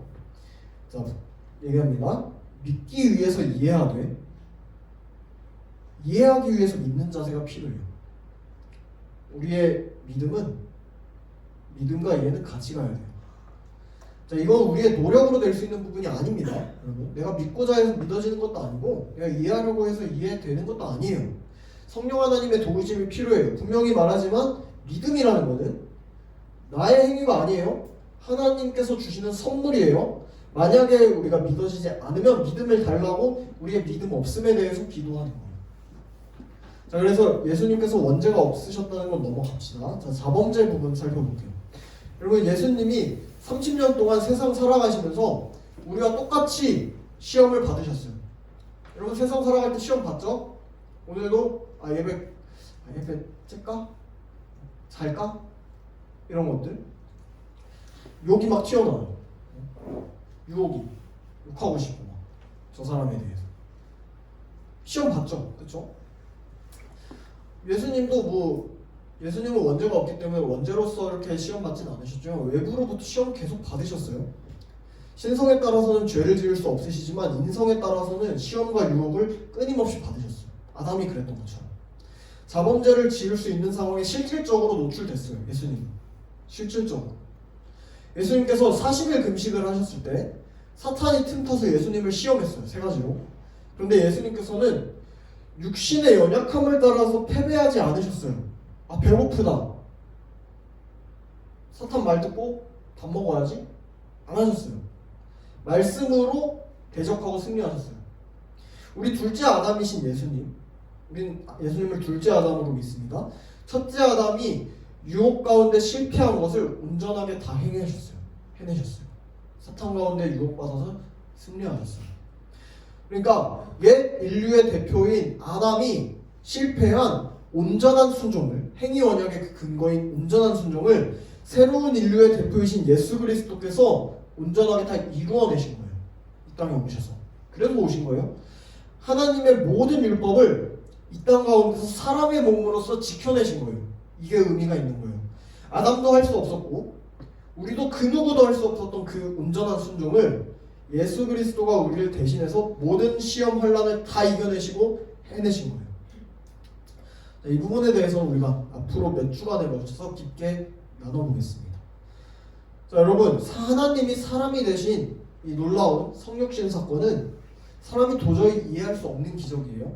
얘기합니다. 믿기 위해서 이해하되 이해하기 위해서 믿는 자세가 필요해요. 우리의 믿음은 믿음과 이해는 같이 가야 돼요. 자, 이건 우리의 노력으로 될 수 있는 부분이 아닙니다. 여러분. 내가 믿고자 해서 믿어지는 것도 아니고 내가 이해하려고 해서 이해되는 것도 아니에요. 성령 하나님의 도우심이 필요해요. 분명히 말하지만 믿음이라는 것은 나의 행위가 아니에요. 하나님께서 주시는 선물이에요. 만약에 우리가 믿어지지 않으면 믿음을 달라고 우리의 믿음 없음에 대해서 기도하는 거예요. 자, 그래서 예수님께서 원죄가 없으셨다는 건 넘어갑시다. 자, 자범죄 부분 살펴볼게요. 여러분, 예수님이 30년 동안 세상 살아가시면서 우리와 똑같이 시험을 받으셨어요. 여러분, 세상 살아갈 때 시험 봤죠? 오늘도 예배 찔까? 잘까? 이런 것들. 욕이 막 튀어나와요. 유혹이 욕하고 싶고 막 저 사람에 대해서 시험 봤죠, 그렇죠? 예수님은 원죄가 없기 때문에 원죄로서 이렇게 시험 받진 않으셨죠. 외부로부터 시험 계속 받으셨어요. 신성에 따라서는 죄를 지을 수 없으시지만 인성에 따라서는 시험과 유혹을 끊임없이 받으셨어요. 아담이 그랬던 것처럼. 자범죄를 지을 수 있는 상황에 실질적으로 노출됐어요. 예수님 실질적으로. 예수님께서 40일 금식을 하셨을 때 사탄이 틈타서 예수님을 시험했어요. 3가지로. 그런데 예수님께서는 육신의 연약함을 따라서 패배하지 않으셨어요. 배고프다. 사탄 말 듣고 밥 먹어야지? 안 하셨어요. 말씀으로 대적하고 승리하셨어요. 우리 둘째 아담이신 예수님, 우린 예수님을 둘째 아담으로 믿습니다. 첫째 아담이 유혹 가운데 실패한 것을 온전하게 다 해내셨어요. 사탄 가운데 유혹받아서 승리하셨어요. 그러니까 옛 인류의 대표인 아담이 실패한 온전한 순종을, 행위 언약의 그 근거인 온전한 순종을 새로운 인류의 대표이신 예수 그리스도께서 온전하게 다 이루어내신 거예요. 이 땅에 오셔서. 그래서 오신 거예요. 하나님의 모든 율법을 이 땅 가운데서 사람의 몸으로서 지켜내신 거예요. 이게 의미가 있는 거예요. 아담도 할 수 없었고 우리도 그 누구도 할 수 없었던 그 온전한 순종을 예수 그리스도가 우리를 대신해서 모든 시험 환난을 다 이겨내시고 해내신 거예요. 이 부분에 대해서는 우리가 앞으로 몇 주간에 걸쳐서 깊게 나눠보겠습니다. 자, 여러분, 하나님이 사람이 되신 이 놀라운 성육신 사건은 사람이 도저히 이해할 수 없는 기적이에요.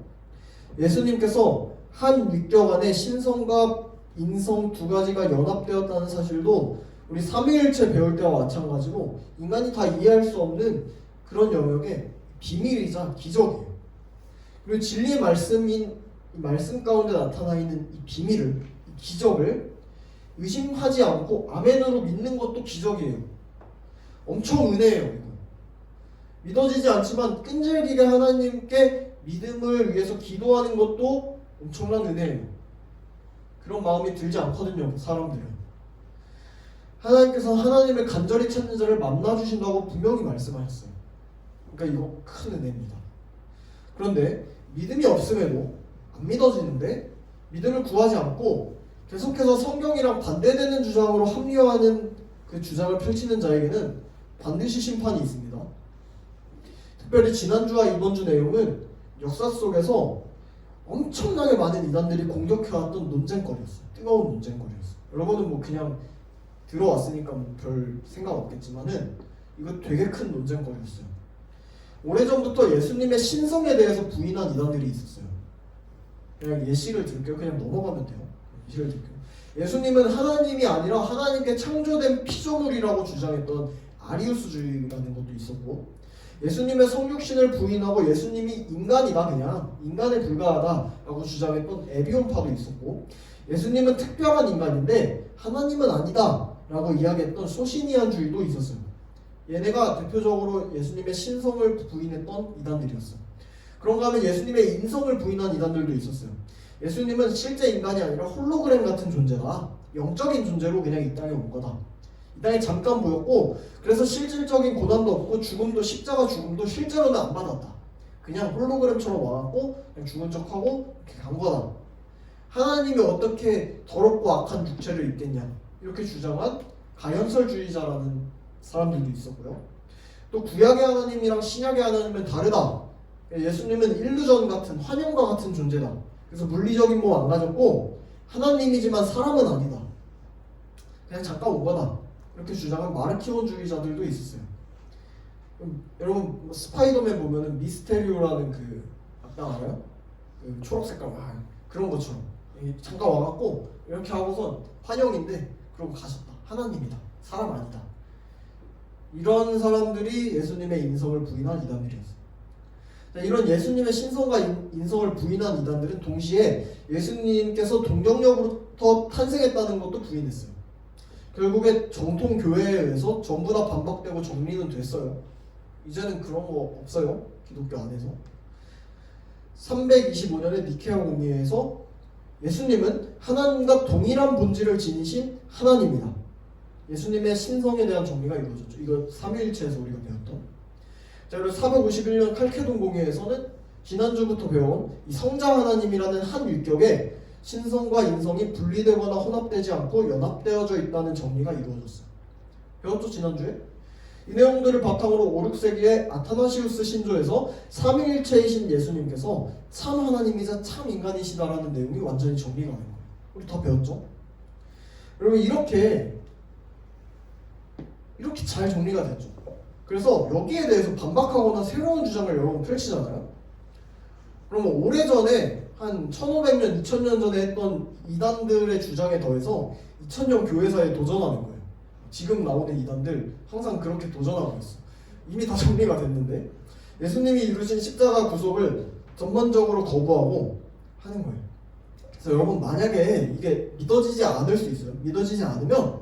예수님께서 한 육격 안에 신성과 인성 2가지가 연합되었다는 사실도 우리 삼위일체 배울 때와 마찬가지로 인간이 다 이해할 수 없는 그런 영역의 비밀이자 기적이에요. 그리고 진리의 말씀인 이 말씀 가운데 나타나 있는 이 비밀을, 이 기적을 의심하지 않고 아멘으로 믿는 것도 기적이에요. 엄청 은혜예요. 이거. 믿어지지 않지만 끈질기게 하나님께 믿음을 위해서 기도하는 것도 엄청난 은혜예요. 그런 마음이 들지 않거든요, 사람들은. 하나님께서 하나님을 간절히 찾는 자를 만나주신다고 분명히 말씀하셨어요. 그러니까 이거 큰 은혜입니다. 그런데 믿음이 없음에도 안 믿어지는데 믿음을 구하지 않고 계속해서 성경이랑 반대되는 주장으로 합리화하는 그 주장을 펼치는 자에게는 반드시 심판이 있습니다. 특별히 지난주와 이번주 내용은 역사 속에서 엄청나게 많은 이단들이 공격해왔던 논쟁거리였어요. 뜨거운 논쟁거리였어요. 여러분은 뭐 그냥 들어왔으니까 뭐 별 생각 없겠지만은 이거 되게 큰 논쟁거리였어요. 오래전부터 예수님의 신성에 대해서 부인한 이단들이 있었어요. 그냥 예시를 들게요. 그냥 넘어가면 돼요. 예시를 들게요. 예수님은 하나님이 아니라 하나님께 창조된 피조물이라고 주장했던 아리우스주의라는 것도 있었고, 예수님의 성육신을 부인하고 예수님이 인간이다, 그냥 인간에 불과하다라고 주장했던 에비온파도 있었고, 예수님은 특별한 인간인데 하나님은 아니다 라고 이야기했던 소시니안주의도 있었어요. 얘네가 대표적으로 예수님의 신성을 부인했던 이단들이었어요. 그런가 하면 예수님의 인성을 부인한 이단들도 있었어요. 예수님은 실제 인간이 아니라 홀로그램 같은 존재다, 영적인 존재로 그냥 이 땅에 온 거다, 이 땅에 잠깐 보였고 그래서 실질적인 고난도 없고 죽음도, 십자가 죽음도 실제로는 안 받았다, 그냥 홀로그램처럼 와갖고 그냥 죽은 척하고 이렇게 간 거다. 하나님이 어떻게 더럽고 악한 육체를 입겠냐, 이렇게 주장한 가현설주의자라는 사람들도 있었고요. 또 구약의 하나님이랑 신약의 하나님은 다르다, 예수님은 일루전 같은, 환영과 같은 존재다, 그래서 물리적인 몸 안 가졌고 하나님이지만 사람은 아니다, 그냥 잠깐 온 거다, 이렇게 주장한 마르키온주의자들도 있었어요. 여러분 뭐 스파이더맨 보면은 미스테리오라는 그 악당 알아요? 그 초록색깔 그런 것처럼 잠깐 와갖고 이렇게 하고선 환영인데 그러고 가셨다. 하나님이다. 사람 아니다. 이런 사람들이 예수님의 인성을 부인한 이단들이었어요. 이런 예수님의 신성과 인성을 부인한 이단들은 동시에 예수님께서 동정녀부터 탄생했다는 것도 부인했어요. 결국에 정통 교회에 의해서 전부 다 반박되고 정리는 됐어요. 이제는 그런 거 없어요. 기독교 안에서. 325년에 니케아 공의회에서 예수님은 하나님과 동일한 본질을 지니신 하나님이다. 예수님의 신성에 대한 정리가 이루어졌죠. 이거 삼위일체에서 우리가 배웠던. 자, 그리고 451년 칼케돈 공의회에서는 지난주부터 배운 이 성자 하나님이라는 한 율격에 신성과 인성이 분리되거나 혼합되지 않고 연합되어져 있다는 정리가 이루어졌어요. 배웠죠, 지난주에? 이 내용들을 바탕으로 5, 6세기의 아타나시우스 신조에서 삼위일체이신 예수님께서 참 하나님이자 참 인간이시다라는 내용이 완전히 정리가 되는 거예요. 우리 다 배웠죠? 여러분 이렇게 잘 정리가 됐죠. 그래서 여기에 대해서 반박하거나 새로운 주장을 여러분 펼치잖아요. 그러면 오래전에 한 1500년, 2000년 전에 했던 이단들의 주장에 더해서 2000년 교회사에 도전하는 거예요. 지금 나오는 이단들 항상 그렇게 도전하고 있어. 이미 다 정리가 됐는데 예수님이 이루신 십자가 구속을 전반적으로 거부하고 하는 거예요. 그래서 여러분 만약에 이게 믿어지지 않을 수 있어요. 믿어지지 않으면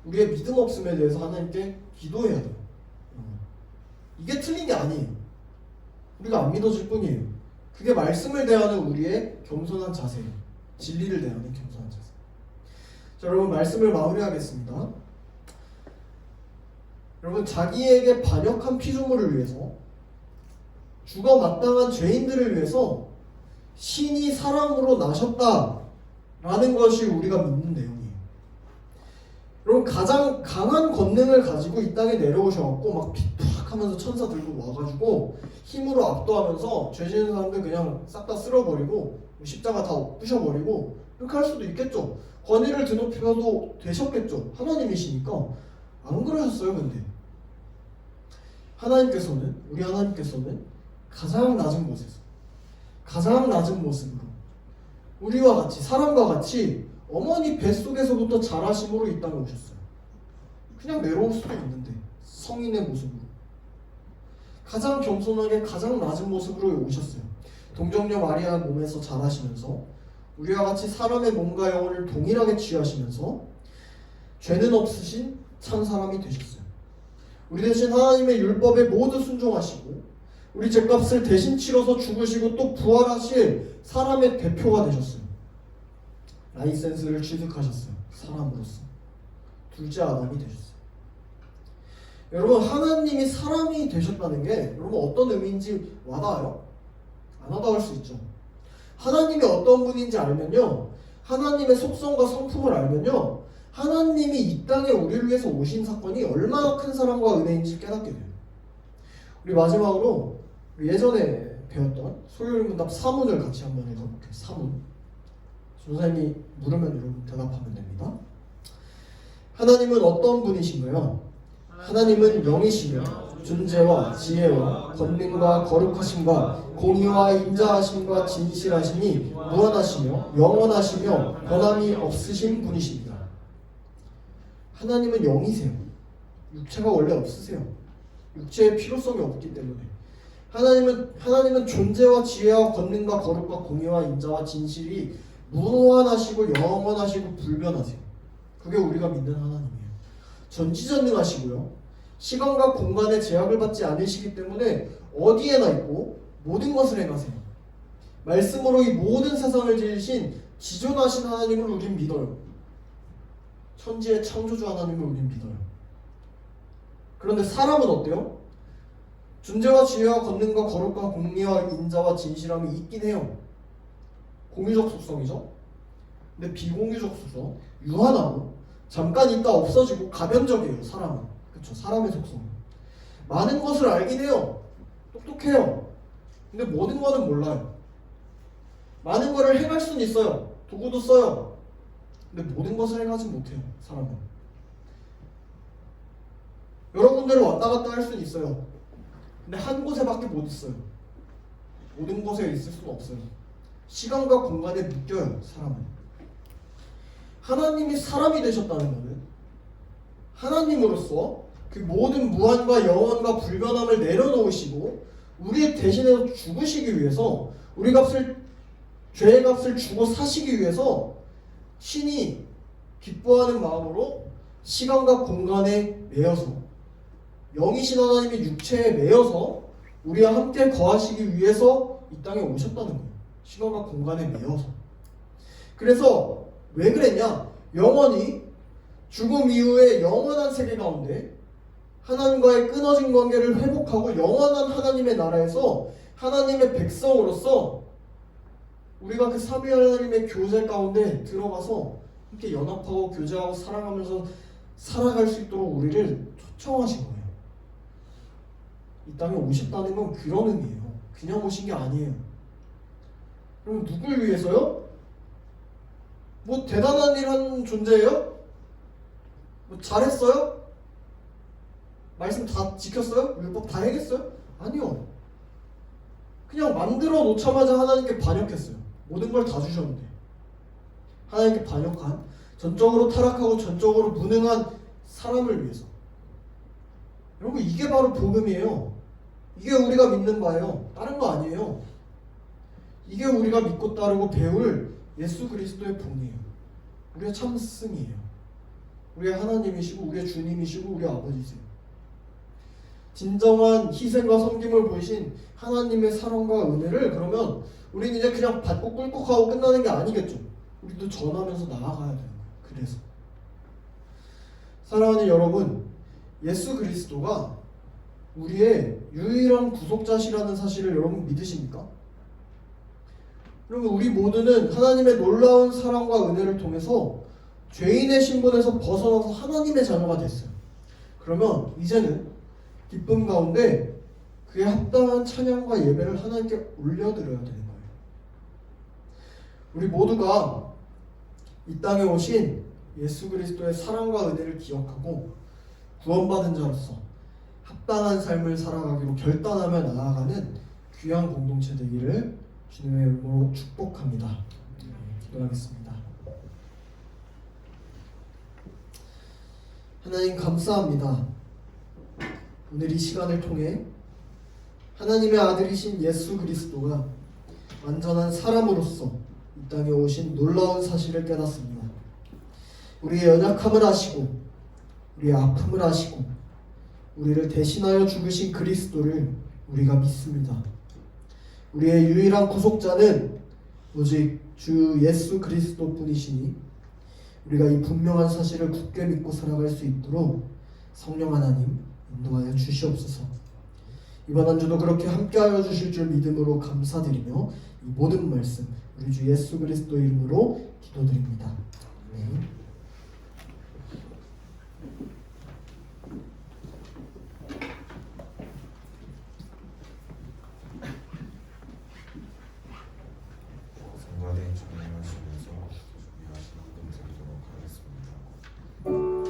우리의 믿음 없음에 대해서 하나님께 기도해야 돼요. 이게 틀린 게 아니에요. 우리가 안 믿어질 뿐이에요. 그게 말씀을 대하는 우리의 겸손한 자세예요. 진리를 대하는 겸손한 자세. 자, 여러분 말씀을 마무리하겠습니다. 여러분 자기에게 반역한 피조물을 위해서 죽어 마땅한 죄인들을 위해서 신이 사람으로 나셨다라는 것이 우리가 믿는 내용이에요. 여러분 가장 강한 권능을 가지고 이 땅에 내려오셔갖고 막 픽 하면서 천사 들고 와가지고 힘으로 압도하면서 죄 지은 사람들 그냥 싹 다 쓸어버리고 십자가 다 부셔버리고 이렇게 할 수도 있겠죠. 권위를 드높여도 되셨겠죠. 하나님이시니까. 안 그러셨어요. 근데 우리 하나님께서는 가장 낮은 곳에서 가장 낮은 모습으로 우리와 같이 사람과 같이 어머니 뱃속에서부터 자라심으로 이 땅에 오셨어요. 그냥 내려올 수도 있는데 성인의 모습으로 가장 겸손하게 가장 낮은 모습으로 오셨어요. 동정녀 마리아 몸에서 자라시면서 우리와 같이 사람의 몸과 영혼을 동일하게 취하시면서 죄는 없으신 참 사람이 되셨어요. 우리 대신 하나님의 율법에 모두 순종하시고 우리 죄값을 대신 치러서 죽으시고 또 부활하실 사람의 대표가 되셨어요. 라이센스를 취득하셨어요. 사람으로서 둘째 아담이 되셨어요. 여러분 하나님이 사람이 되셨다는 게 여러분 어떤 의미인지 와닿아요? 안 와닿을 수 있죠. 하나님이 어떤 분인지 알면요, 하나님의 속성과 성품을 알면요, 하나님이 이 땅에 우리를 위해서 오신 사건이 얼마나 큰 사랑과 은혜인지 깨닫게 돼요. 우리 마지막으로 예전에 배웠던 소요일문답 4문을 같이 한번 읽어볼게요. 4문. 선생님이 물으면 여러분 대답하면 됩니다. 하나님은 어떤 분이신가요? 하나님은 영이시며 존재와 지혜와 권능과 거룩하심과 공의와 인자하심과 진실하심이 무한하시며 영원하시며 변함이 없으신 분이십니다. 하나님은 영이세요. 육체가 원래 없으세요. 육체의 필요성이 없기 때문에 하나님은 존재와 지혜와 권능과 거룩과 공의와 인자와 진실이 무한하시고 영원하시고 불변하세요. 그게 우리가 믿는 하나님이에요. 전지전능하시고요. 시간과 공간의 제약을 받지 않으시기 때문에 어디에나 있고 모든 것을 행하세요. 말씀으로 이 모든 세상을 지으신 지존하신 하나님을 우린 믿어요. 천지의 창조주 하나님을 우린 믿어요. 그런데 사람은 어때요? 존재와 지혜와 권능과 거룩과 공의와 인자와 진실함이 있긴 해요. 공유적 속성이죠. 근데 비공유적 속성, 유한하고 잠깐 있다 없어지고 가변적이에요. 사람은. 그렇죠. 사람의 속성. 많은 것을 알긴 해요. 똑똑해요. 근데 모든 거는 몰라요. 많은 거를 행할 수는 있어요. 도구도 써요. 근데 모든 것을 행하지 못해요. 사람은. 군데를 왔다 갔다 할 수는 있어요. 근데 한 곳에밖에 못 있어요. 모든 곳에 있을 수는 없어요. 시간과 공간에 묶여요, 사람은. 하나님이 사람이 되셨다는 것은 하나님으로서 그 모든 무한과 영원과 불변함을 내려놓으시고 우리 대신해서 죽으시기 위해서 우리 값을 죄의 값을 주고 사시기 위해서 신이 기뻐하는 마음으로 시간과 공간에 매여서 영이신 하나님의 육체에 매여서 우리와 함께 거하시기 위해서 이 땅에 오셨다는 거예요. 시간과 공간에 매여서. 그래서 왜 그랬냐? 영원히 죽음 이후에 영원한 세계 가운데 하나님과의 끊어진 관계를 회복하고 영원한 하나님의 나라에서 하나님의 백성으로서 우리가 그 삼위 하나님의 교제 가운데 들어가서 함께 연합하고 교제하고 사랑하면서 살아갈 수 있도록 우리를 초청하신 거예요. 이 땅에 오셨다는 건 그런 의미예요. 그냥 오신 게 아니에요. 그럼 누굴 위해서요? 뭐 대단한 일 한 존재예요? 뭐 잘했어요? 말씀 다 지켰어요? 율법 다 해겠어요? 아니요. 그냥 만들어 놓자마자 하나님께 반역했어요. 모든 걸 다 주셨는데 하나님께 반역한 전적으로 타락하고 전적으로 무능한 사람을 위해서. 여러분 이게 바로 복음이에요. 이게 우리가 믿는 바예요. 다른 거 아니에요. 이게 우리가 믿고 따르고 배울 예수 그리스도의 본이에요. 우리의 참 스승이에요. 우리의 하나님이시고 우리의 주님이시고 우리의 아버지세요. 진정한 희생과 섬김을 보이신 하나님의 사랑과 은혜를 그러면 우리는 이제 그냥 받고 꿀꺽하고 끝나는 게 아니겠죠. 우리도 전하면서 나아가야 되는 거예요. 그래서 사랑하는 여러분, 예수 그리스도가 우리의 유일한 구속자시라는 사실을 여러분 믿으십니까? 그러면 우리 모두는 하나님의 놀라운 사랑과 은혜를 통해서 죄인의 신분에서 벗어나서 하나님의 자녀가 됐어요. 그러면 이제는 기쁨 가운데 그에 합당한 찬양과 예배를 하나님께 올려드려야 되는 거예요. 우리 모두가 이 땅에 오신 예수 그리스도의 사랑과 은혜를 기억하고 구원받은 자로서 합당한 삶을 살아가기로 결단하며 나아가는 귀한 공동체 되기를 주님의 이름으로 축복합니다. 기도하겠습니다. 하나님 감사합니다. 오늘 이 시간을 통해 하나님의 아들이신 예수 그리스도가 완전한 사람으로서 이 땅에 오신 놀라운 사실을 깨닫습니다. 우리의 연약함을 아시고 우리의 아픔을 아시고 우리를 대신하여 죽으신 그리스도를 우리가 믿습니다. 우리의 유일한 구속자는 오직 주 예수 그리스도 뿐이시니 우리가 이 분명한 사실을 굳게 믿고 살아갈 수 있도록 성령 하나님 인도하여 주시옵소서. 이번 한 주도 그렇게 함께하여 주실 줄 믿음으로 감사드리며 이 모든 말씀 우리 주 예수 그리스도 이름으로 기도드립니다. 아멘. 성가대 찬양하시면서 준비하신 한번 드리도록 하겠습니다.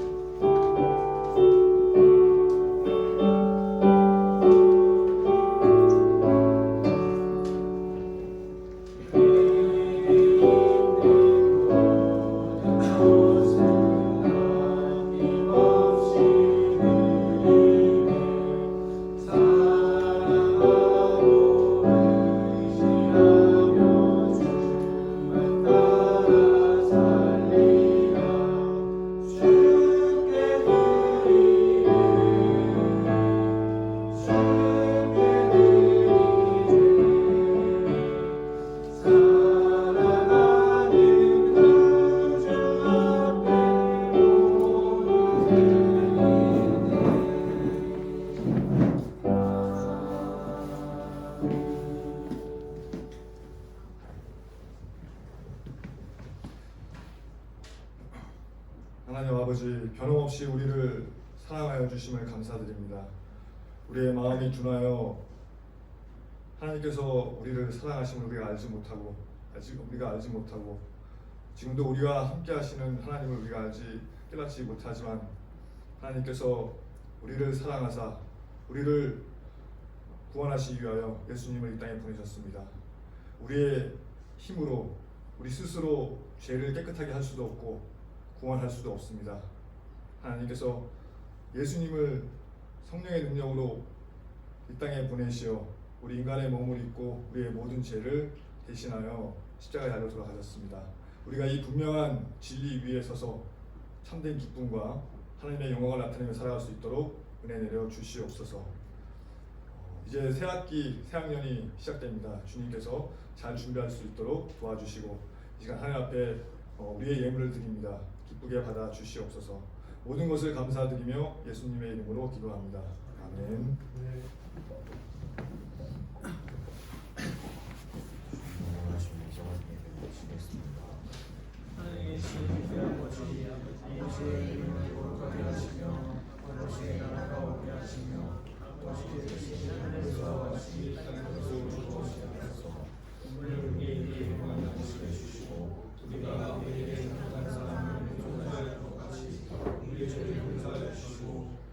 하나님 아버지, 변함없이 우리를 사랑하여 주심을 감사드립니다. 우리의 마음이 둔하여 하나님께서 우리를 사랑하심을 우리가 알지 못하고 지금도 우리와 함께 하시는 하나님을 우리가 깨닫지 못하지만 하나님께서 우리를 사랑하사 우리를 구원하시기 위하여 예수님을 이 땅에 보내셨습니다. 우리의 힘으로 우리 스스로 죄를 깨끗하게 할 수도 없고 구원할 수도 없습니다. 하나님께서 예수님을 성령의 능력으로 이 땅에 보내시어 우리 인간의 몸을 입고 우리의 모든 죄를 대신하여 십자가에 달려 돌아가셨습니다. 우리가 이 분명한 진리 위에 서서 참된 기쁨과 하나님의 영광을 나타내며 살아갈 수 있도록 은혜 내려 주시옵소서. 이제 새 학기, 새 학년이 시작됩니다. 주님께서 잘 준비할 수 있도록 도와주시고 이 시간 하나님 앞에 우리의 예물을 드립니다. 기쁘게 받아 주시옵소서. 모든 것을 감사드리며 예수님의 이름으로 기도합니다. 아멘. 인용하시면서 예배를 드리겠습니다. 하나님의 주의 아버지 아버지의 이름을 거룩하게 하시며 아버지의 나라가 오게 하시며 아버지의 뜻이 하늘에서 같이 땅에서도 이루어지옵소서. 오늘 우리에게 영광을 주시고 우리가 우리에게 잘못한 사람을 용서할 것 같이 우리의 죄를 용서하여 주시고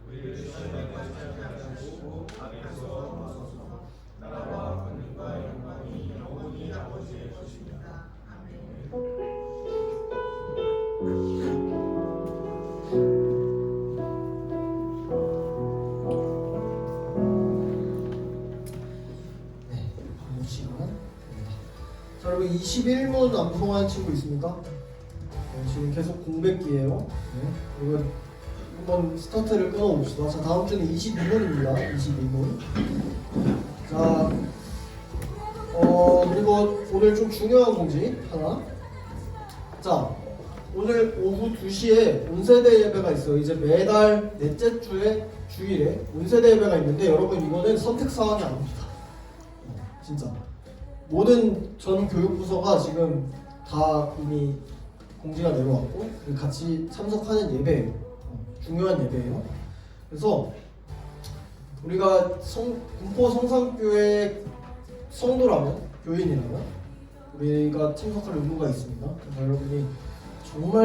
우리를 시험에 빠지게 하지 않으시고 악에서 막으소서. 나라와 권능과 영광이 영원히 아버지의 것입니다. 아멘. 네, 반복 시간입니다. 자, 여러분 21문 암송한 친구 있습니까? 네, 지금 계속 공백기예요. 네, 이거 한번 스타트를 끊어봅시다. 자, 다음 주는 22문입니다. 22문. 자, 그리고 오늘 좀 중요한 공지 하나. 자, 오늘 오후 2시에 온세대 예배가 있어요. 이제 매달 넷째 주에 주일에 온세대 예배가 있는데 여러분 이거는 선택사항이 아닙니다. 진짜 모든 전 교육부서가 지금 다 이미 공지가 내려왔고 같이 참석하는 예배예요. 중요한 예배예요. 그래서 우리가 군포 성산교회 성도라면, 교인이라면 우리가 참석할 의무가 있습니다. 그래서 여러분이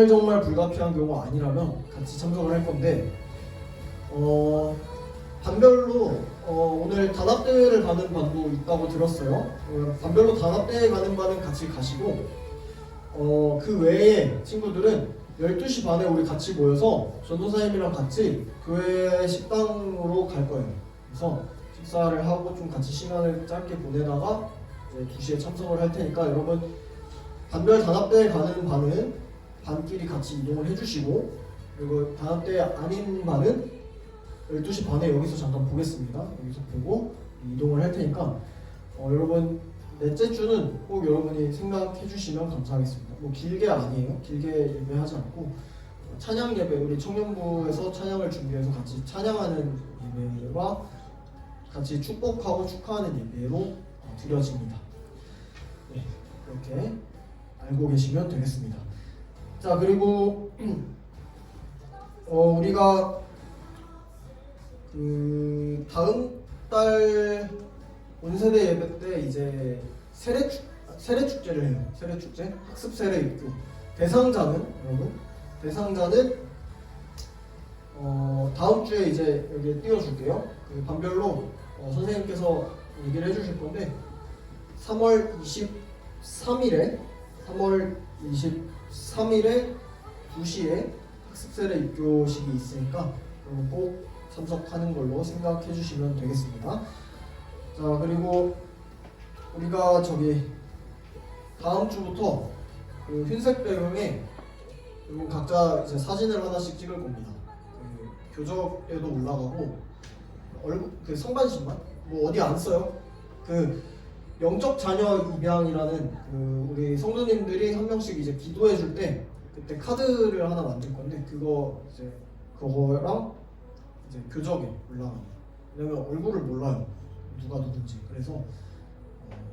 정말 불가피한 경우 아니라면 같이 참석을 할 건데 반별로 오늘 단합대회를 가는 반도 있다고 들었어요. 반별로 단합대회 가는 반은 같이 가시고 그 외에 친구들은 12시 반에 우리 같이 모여서 전도사님이랑 같이 교회 식당으로 갈 거예요. 그래서 식사를 하고 좀 같이 시간을 짧게 보내다가 이제 2시에 참석을 할 테니까 여러분 반별 단합대회 가는 반은 반끼리 같이 이동을 해주시고 그리고 단합대회 아닌 반은 12시 반에 여기서 잠깐 보겠습니다. 여기서 보고 이동을 할 테니까 여러분 넷째 주는 꼭 여러분이 생각해 주시면 감사하겠습니다. 뭐 길게 아니에요. 길게 예배하지 않고 찬양 예배 우리 청년부에서 찬양을 준비해서 같이 찬양하는 예배와 같이 축복하고 축하하는 예배로 드려집니다. 네, 이렇게 알고 계시면 되겠습니다. 자, 그리고 우리가 그 다음 달 온세대 예배 때 이제 세례 축제를 해요. 세례 축제, 학습 세례 입교. 대상자는 대상자는 다음 주에 이제 여기 띄워줄게요. 그 반별로 선생님께서 얘기를 해주실 건데 3월 23일에 2시에 학습 세례 입교식이 있으니까 꼭 참석하는 걸로 생각해 주시면 되겠습니다. 자, 그리고 우리가 다음 주부터 그 흰색 배경에 여러분 각자 이제 사진을 하나씩 찍을 겁니다. 그 교적에도 올라가고 얼굴 그 상반신만 뭐 어디 안 써요. 그 영적 자녀 입양이라는 그 우리 성도님들이 한 명씩 이제 기도해 줄 때 그때 카드를 하나 만들 건데 그거랑 이제 교적에 올라갑니다. 왜냐면 얼굴을 몰라요. 누가 누군지. 그래서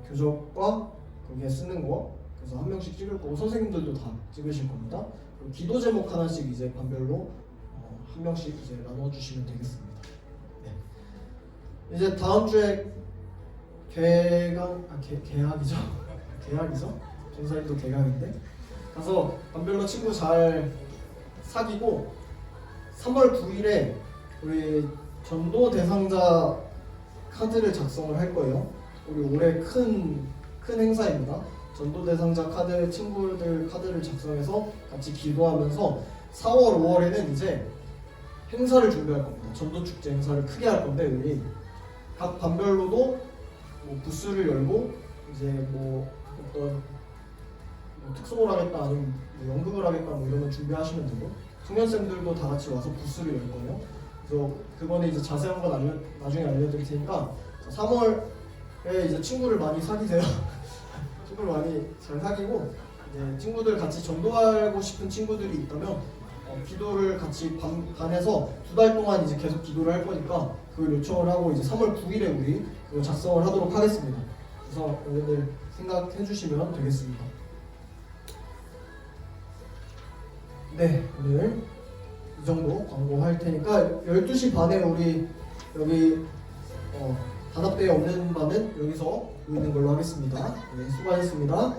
교적과 거기에 쓰는 거 그래서 한 명씩 찍을 거고 선생님들도 다 찍으실 겁니다. 그리고 기도 제목 하나씩 이제 반별로 한 명씩 이제 나눠주시면 되겠습니다. 네. 이제 다음 주에 개학이죠? 개학이죠? 전사님도 개학인데 가서 반별로 친구 잘 사귀고 3월 9일에 우리 전도 대상자 카드를 작성을 할 거예요. 우리 올해 큰 행사입니다. 전도 대상자 카드 친구들 카드를 작성해서 같이 기도하면서 4월, 5월에는 이제 행사를 준비할 겁니다. 전도 축제 행사를 크게 할 건데 우리 각 반별로도 뭐 부스를 열고 이제 뭐 어떤 뭐 특송을 하겠다 아니면 뭐 연극을 하겠다 뭐 이런 거 준비하시면 되고 청년생들도 다 같이 와서 부스를 열 거예요. 그래서 그거는 이제 자세한 건 나중에 알려드릴 테니까 3월에 이제 친구를 많이 사귀세요. 친구를 많이 잘 사귀고 이제 친구들 같이 전도하고 싶은 친구들이 있다면 기도를 같이 반해서 2달 동안 이제 계속 기도를 할 거니까 그걸 요청을 하고 이제 3월 9일에 우리 그거 작성을 하도록 하겠습니다. 그래서 여러분들 생각해 주시면 되겠습니다. 네, 오늘 이 정도 광고할 테니까 12시 반에 우리 여기 단합대회 없는 반은 여기서 모이는 걸로 하겠습니다. 네, 수고하셨습니다.